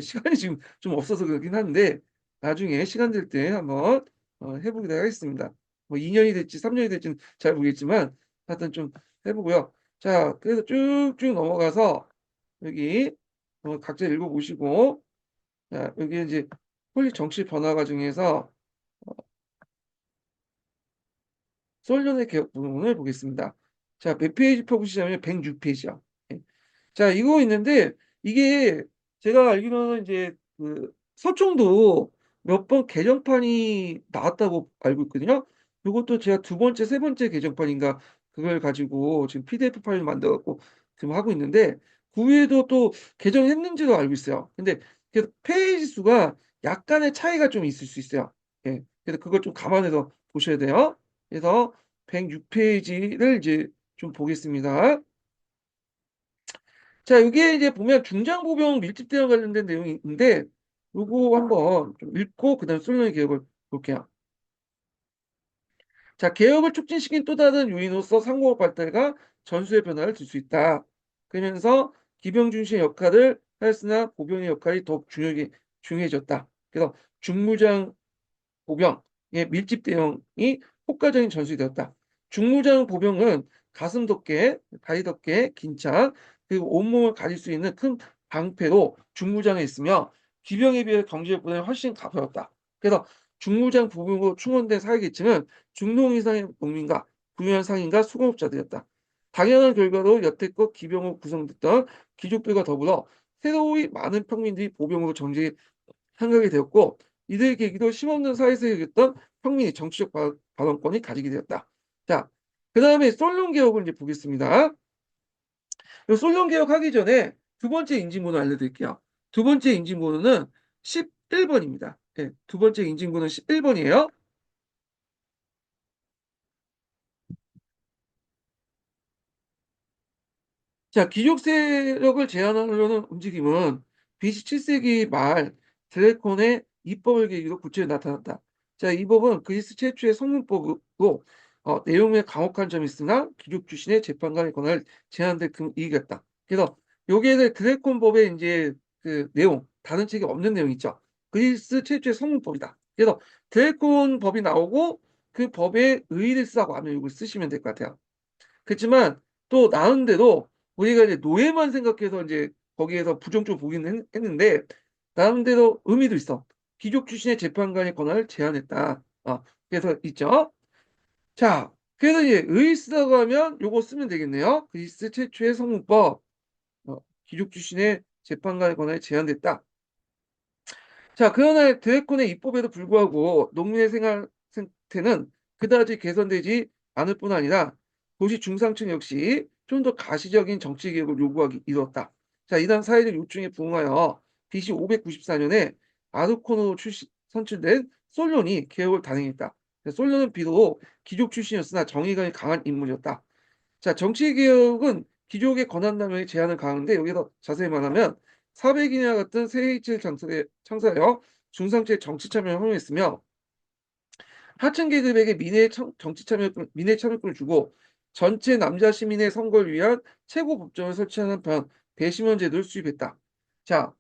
시간이 지금 좀 없어서 그러긴 한데 나중에 시간 될 때 한번 해 보도록 하겠습니다. 뭐 2 년이 될지 3 년이 될지는 잘 모르겠지만 하여튼 좀 해 보고요. 자, 그래서 쭉쭉 넘어가서 여기 각자 읽어 보시고 자, 여기 이제 폴리 정치 변화 과정에서 솔련의 개혁 부분을 보겠습니다. 자, 몇 페이지 펴보시자면 106 페이지요. 예. 자, 이거 있는데 이게 제가 알기로는 이제 그 서총도 몇 번 개정판이 나왔다고 알고 있거든요. 요것도 제가 두 번째, 세 번째 개정판인가 그걸 가지고 지금 PDF 파일 만들어 갖고 지금 하고 있는데 그 위에도 또 개정했는지도 알고 있어요. 근데 그 페이지 수가 약간의 차이가 좀 있을 수 있어요. 예. 그래서 그걸 좀 감안해서 보셔야 돼요. 그래서 106 페이지를 이제 좀 보겠습니다. 자, 여기에 이제 보면 중장보병 밀집대와 관련된 내용이 있는데 요거 한번 좀 읽고 그다음에 솔로의 개혁을 볼게요. 자, 개혁을 촉진시킨 또 다른 요인으로서 상공업 발달과 전술의 변화를 줄 수 있다. 그러면서 기병 중심의 역할을 하였으나 보병의 역할이 더욱 중요해졌다. 그래서 중무장 보병의 밀집 대응이 효과적인 전술이 되었다. 중무장 보병은 가슴 덮개, 다리 덮개, 긴 창, 그리고 온몸을 가릴 수 있는 큰 방패로 중무장에 있으며 기병에 비해 경제력 보다는 훨씬 가벼웠다. 그래서 중무장 보병으로 충원된 사회계층은 중농 이상의 농민과 부유한 상인과 수공업자들이었다. 당연한 결과로 여태껏 기병으로 구성됐던 귀족들과 더불어 새로이 많은 평민들이 보병으로 정직에 향하게 되었고 이들 계기로 힘없는 사회에서 이겼던 평민이 정치적 발언권이 가지게 되었다. 자, 그 다음에 솔론 개혁을 이제 보겠습니다. 이 솔론 개혁하기 전에 두 번째 인증번호 알려드릴게요. 두 번째 인증번호는 11번입니다. 네, 두 번째 인증번호는 11번이에요. 자, 귀족 세력을 제한하려는 움직임은 BC 7세기 말 드래콘의 입법을 계기로 구체로 나타났다. 자, 이 법은 그리스 최초의 성문법으로 내용에 강혹한 점이 있으나 귀족 출신의 재판관의 권한을 제한될 이익이었다. 그래서 여기에 대해 드래콘법의 이제 그 내용, 다른 책에 없는 내용 있죠. 그리스 최초의 성문법이다. 그래서 드래콘 법이 나오고 그 법에 의의를 쓰라고 하면 이걸 쓰시면 될 것 같아요. 그렇지만 또 나름대로 우리가 이제 노예만 생각해서 이제 거기에서 부정적으로 보기는 했는데 나름대로 의미도 있어. 귀족 출신의 재판관의 권한을 제한했다. 그래서 있죠. 자, 그래서 이제 의쓰다고 하면 요거 쓰면 되겠네요. 그리스 최초의 성문법. 귀족 출신의 재판관의 권한이 제한됐다. 자, 그러나 드래곤의 입법에도 불구하고 농민의 생활 생태는 그다지 개선되지 않을 뿐 아니라 도시 중상층 역시 좀 더 가시적인 정치 개혁을 요구하기 이뤘다. 자, 이러한 사회적 요청에 부응하여 BC 594년에 아르코노 선출된 솔론이 개혁을 단행했다. 솔론은 비록 귀족 출신이었으나 정의감이 강한 인물이었다. 자, 정치 개혁은 귀족의 권한 남용에 제한을 가하는데 여기서 자세히 말하면 사백이나 같은 세일치를 창설하여 중상층의 정치 참여를 허용했으며 하층 계급에게 정치 민의 참여권을 주고 전체 남자 시민의 선거를 위한 최고 법정을 설치하는 배심원 제도를 수립했다. 자,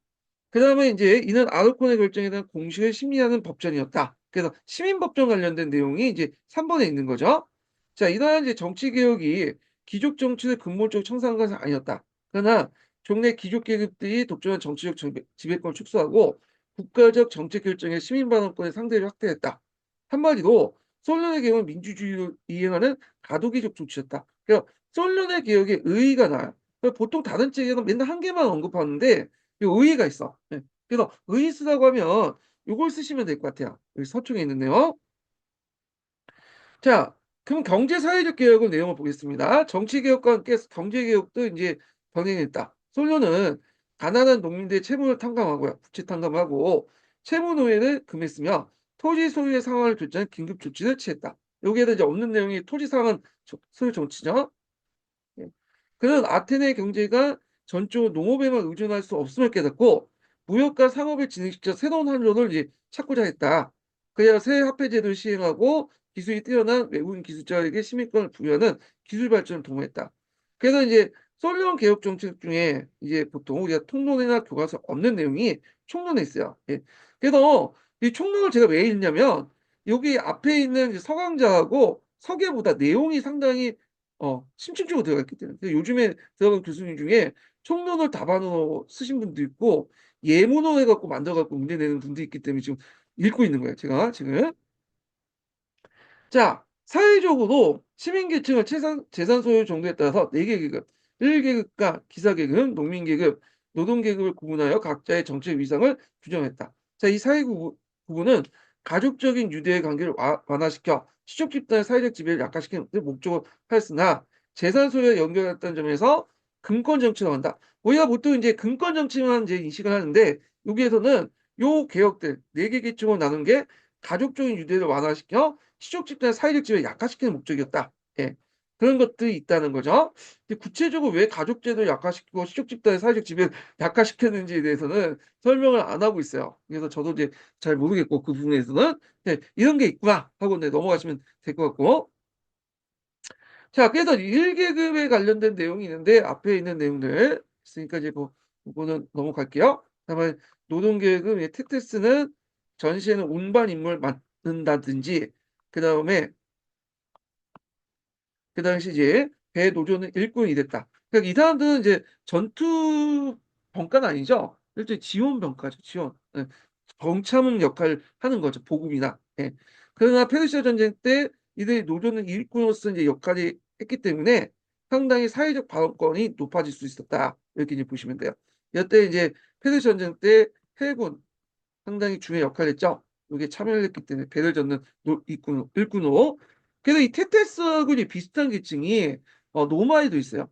그 다음에 이제 이는 아르콘의 결정에 대한 공식을 심리하는 법전이었다. 그래서 시민법정 관련된 내용이 이제 3번에 있는 거죠. 자, 이러한 이제 정치개혁이 귀족 정치를 근본적으로 청산한 것은 아니었다. 그러나 종래 귀족 계급들이 독점한 정치적 지배권을 축소하고 국가적 정책 결정의 시민 발언권의 상대를 확대했다. 한마디로 솔론의 개혁은 민주주의를 이행하는 가도기적 조치였다. 그러니까 솔론의 개혁에 의의가 나요. 보통 다른 책에는 맨날 한 개만 언급하는데 의의가 있어. 네. 그래서 의의 쓰라고 하면 요걸 쓰시면 될 것 같아요. 여기 서쪽에 있는데요. 자, 그럼 경제 사회적 개혁의 내용을 보겠습니다. 정치 개혁과 함께 경제 개혁도 이제 병행했다. 솔로는 가난한 농민들의 채무를 탕감하고요. 부채 탕감하고 채무 노예를 금했으며 토지 소유의 상황을 결정한 긴급 조치를 취했다. 여기에도 이제 없는 내용이 토지 상황 소유 정치죠. 예. 그는 아테네 경제가 전적으로 농업에만 의존할 수 없음을 깨닫고 무역과 상업을 진행시켜 새로운 한로를 이제 찾고자 했다. 그래야 새 화폐 제도를 시행하고 기술이 뛰어난 외국인 기술자에게 시민권을 부여하는 기술 발전을 도모했다. 그래서 이제 솔론 개혁 정책 중에 이제 보통 우리가 통론이나 교과서 없는 내용이 총론에 있어요. 예. 그래서 이 총론을 제가 왜 읽냐면 여기 앞에 있는 서강자하고 서계보다 내용이 상당히 심층적으로 들어가 있기 때문에. 요즘에 들어간 교수님 중에 총론을 답안으로 쓰신 분도 있고 예문을 해갖고 만들어갖고 문제 내는 분도 있기 때문에 지금 읽고 있는 거예요. 제가 지금. 자, 사회적으로 시민계층을 재산 소유 정도에 따라서 4개 계급, 1계급과 기사계급, 농민계급, 노동계급을 구분하여 각자의 정책 위상을 규정했다. 자, 이 사회 구분은 가족적인 유대의 관계를 완화시켜 시족 집단의 사회적 지배를 약화시키는 데 목적을 하였으나 재산 소유에 연결했다는 점에서 금권 정치라고 한다. 우리가 보통 이제 금권 정치만 이제 인식을 하는데 여기에서는 요 개혁들 4개 계층으로 나눈 게 가족적인 유대를 완화시켜 시족 집단의 사회적 지위를 약화시키는 목적이었다. 예. 그런 것들이 있다는 거죠. 근데 구체적으로 왜 가족 제도를 약화시키고 시족 집단의 사회적 지위를 약화시켰는지에 대해서는 설명을 안 하고 있어요. 그래서 저도 이제 잘 모르겠고 그 부분에서는 이런 게 있구나 하고 넘어가시면 될 것 같고. 자, 그래서 1계급에 관련된 내용이 있는데 앞에 있는 내용들 있으니까 이제 그거는 넘어갈게요. 다음에 노동계급 테테스는 전시에는 운반 인물 맡는다든지 그 당시 이제 배 노조는 일꾼이 됐다. 그러니까 이 사람들은 이제 전투 병가는 아니죠. 일종의 지원 병가죠. 지원. 예. 병참 역할을 하는 거죠. 보급이나. 예. 그러나 페르시아 전쟁 때 이들이 노조는 일꾼으로서 이제 역할이 했기 때문에 상당히 사회적 발언권이 높아질 수 있었다. 이렇게 이제 보시면 돼요. 이때 이제 페르시아 전쟁 때 해군 상당히 중요한 역할을 했죠. 여기에 참여를 했기 때문에 배를 젓는 일꾼으로. 그래서 이 테테스하고 비슷한 계층이 노마에도 있어요.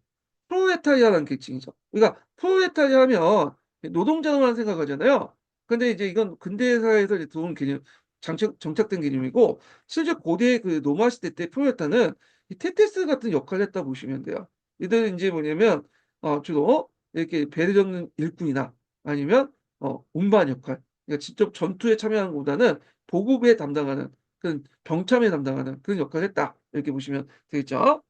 프롤레타리아라는 계층이죠. 그러니까 프롤레타리아 하면 노동자만 생각하잖아요. 근데 이제 이건 근대 사회에서 이제 들어온 개념, 정착된 개념이고, 실제 고대 그 노마 시대 때 프롤레타는 이 테테스 같은 역할을 했다 보시면 돼요. 이들은 이제 뭐냐면 주로 이렇게 배를 젓는 일꾼이나 아니면 운반 역할, 그러니까 직접 전투에 참여하는 것보다는 보급에 담당하는 그런 병참에 담당하는 그런 역할을 했다, 이렇게 보시면 되겠죠.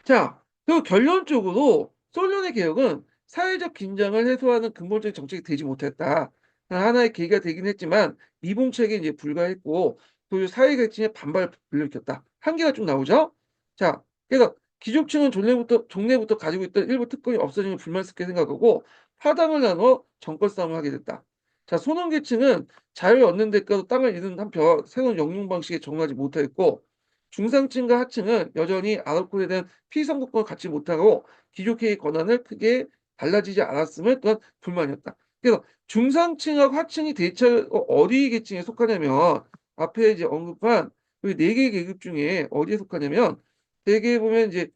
자, 그리고 결론적으로 솔론의 개혁은 사회적 긴장을 해소하는 근본적인 정책이 되지 못했다. 하나의 계기가 되긴 했지만 미봉책에 이제 불과했고, 또 사회계층의 반발을 불러일으켰다. 한계가 좀 나오죠. 자, 그래서 귀족층은 종래부터 가지고 있던 일부 특권이 없어지는 불만스럽게 생각하고 파당을 나눠 정권 싸움을 하게 됐다. 자, 소년계층은 자유를 얻는 데까지 땅을 잃은 한편 새로운 영융 방식에 적응하지 못했고, 중상층과 하층은 여전히 아웃콜에 대한 피선거권을 갖지 못하고 귀족회의 권한을 크게 달라지지 않았음을 또한 불만이었다. 그래서 중상층하고 하층이 대체 어디 계층에 속하냐면, 앞에 이제 언급한 여기 네 개 계급 중에 어디에 속하냐면, 대개 보면 이제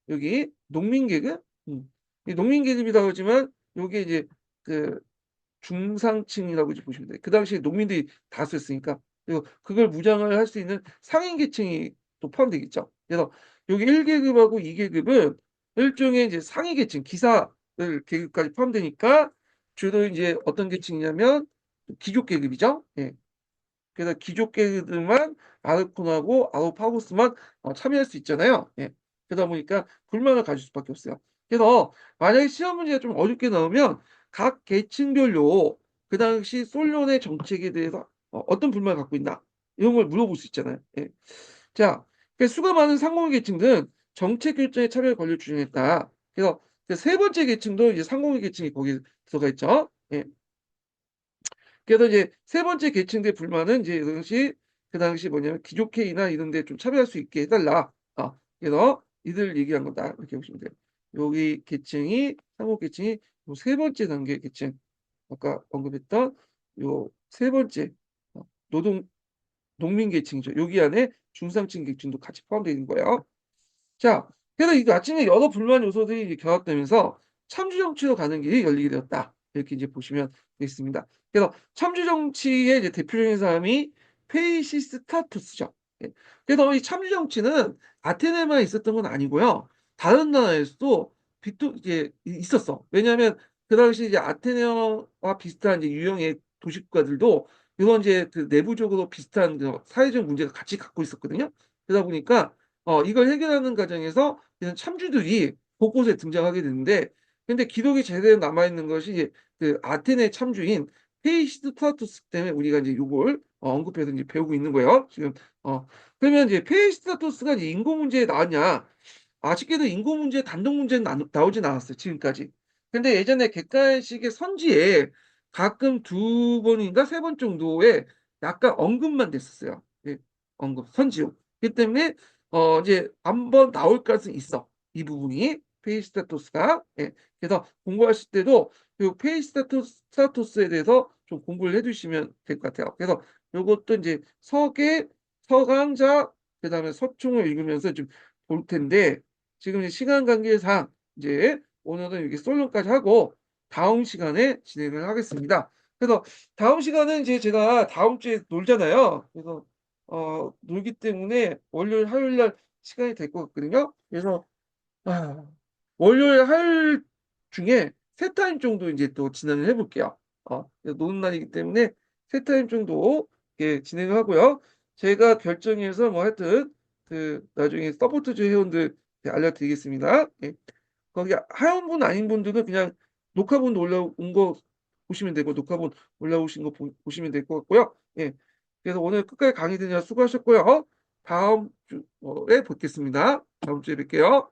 여기 농민계급, 이 농민계급이라고 하지만 여기 이제 그 중상층이라고 이제 보시면 돼요. 그 당시에 농민들이 다수였으니까. 그리고 그걸 무장을 할 수 있는 상인 계층이 또 포함되겠죠. 그래서 여기 1계급하고 2계급은 일종의 이제 상위 계층, 기사들 계급까지 포함되니까 주로 이제 어떤 계층이냐면 귀족 계급이죠. 예. 그래서 귀족 계급들만 아르콘하고 아우파고스만 참여할 수 있잖아요. 예. 그러다 보니까 불만을 가질 수밖에 없어요. 그래서 만약에 시험 문제가 좀 어렵게 나오면 각 계층별로 그 당시 솔론의 정책에 대해서 어떤 불만을 갖고 있나, 이런 걸 물어볼 수 있잖아요. 예. 자, 수가 많은 상공 계층들은 정책 결정에 참여 권리를 주장했다. 그래서 그세 번째 계층도 이제 상공 계층이 거기에 들어가 있죠. 예. 그래서 이제 세 번째 계층들의 불만은 이제 그 당시 뭐냐면 귀족회의나 이런 데 좀 참여할 수 있게 해달라. 그래서 이들 얘기한 거다, 이렇게 보시면 돼요. 여기 계층이, 상호 계층이 요 세 번째 단계 계층, 아까 언급했던 요 세 번째 노동 농민 계층이죠. 여기 안에 중상층 계층도 같이 포함되어 있는 거예요. 자, 그래서 이 아침에 여러 불만 요소들이 이제 결합되면서 참주 정치로 가는 길이 열리게 되었다, 이렇게 이제 보시면 되겠습니다. 그래서 참주 정치의 이제 대표적인 사람이 페이시스타투스죠. 예. 그래서 이 참주 정치는 아테네만 있었던 건 아니고요. 다른 나라에서도 빅토 이제 있었어. 왜냐하면 그 당시 이제 아테네와 비슷한 이제 유형의 도시국가들도 이런 이제 그 내부적으로 비슷한 그 사회적 문제를 같이 갖고 있었거든요. 그러다 보니까 이걸 해결하는 과정에서 이런 참주들이 곳곳에 등장하게 되는데, 근데 기록이 제대로 남아 있는 것이 이제 그 아테네 참주인 페이시스타투스 때문에 우리가 이제 요걸 언급해서 이제 배우고 있는 거예요, 지금. 그러면 이제 페이시스타투스가 이제 인구 문제에 나왔냐? 아쉽게도 인구 문제 단독 문제는 나오진 않았어요, 지금까지. 근데 예전에 객관식의 선지에 가끔 두 번인가 세 번 정도의 약간 언급만 됐었어요. 예, 언급 선지요. 그렇기 때문에 이제 한번 나올 가능성이 있어, 이 부분이 페이스타토스가. 예. 그래서 공부하실 때도 요 페이스타토스에 대해서 좀 공부를 해두시면 될 것 같아요. 그래서 요것도 이제 서계, 서강자, 그다음에 서총을 읽으면서 좀 볼 텐데, 지금 이제 시간 관계상 이제 오늘은 여기 솔론까지 하고 다음 시간에 진행을 하겠습니다. 그래서 다음 시간은 이제 제가 다음 주에 놀잖아요. 그래서 놀기 때문에 월요일, 화요일 날 시간이 될 것 같거든요. 그래서 아, 월요일, 화요일 중에 세 타임 정도 이제 또 진행을 해볼게요. 노는 날이기 때문에 세 타임 정도 진행을 하고요. 제가 결정해서 뭐 하여튼 그 나중에 서포트즈 회원들 알려드리겠습니다. 예. 거기 회원분 아닌 분들은 그냥 녹화본 올라온 거 보시면 되고, 녹화본 올라오신 거 보시면 될 것 같고요. 예. 그래서 오늘 끝까지 강의 듣느라 수고하셨고요. 다음 주에 뵙겠습니다. 다음 주에 뵐게요.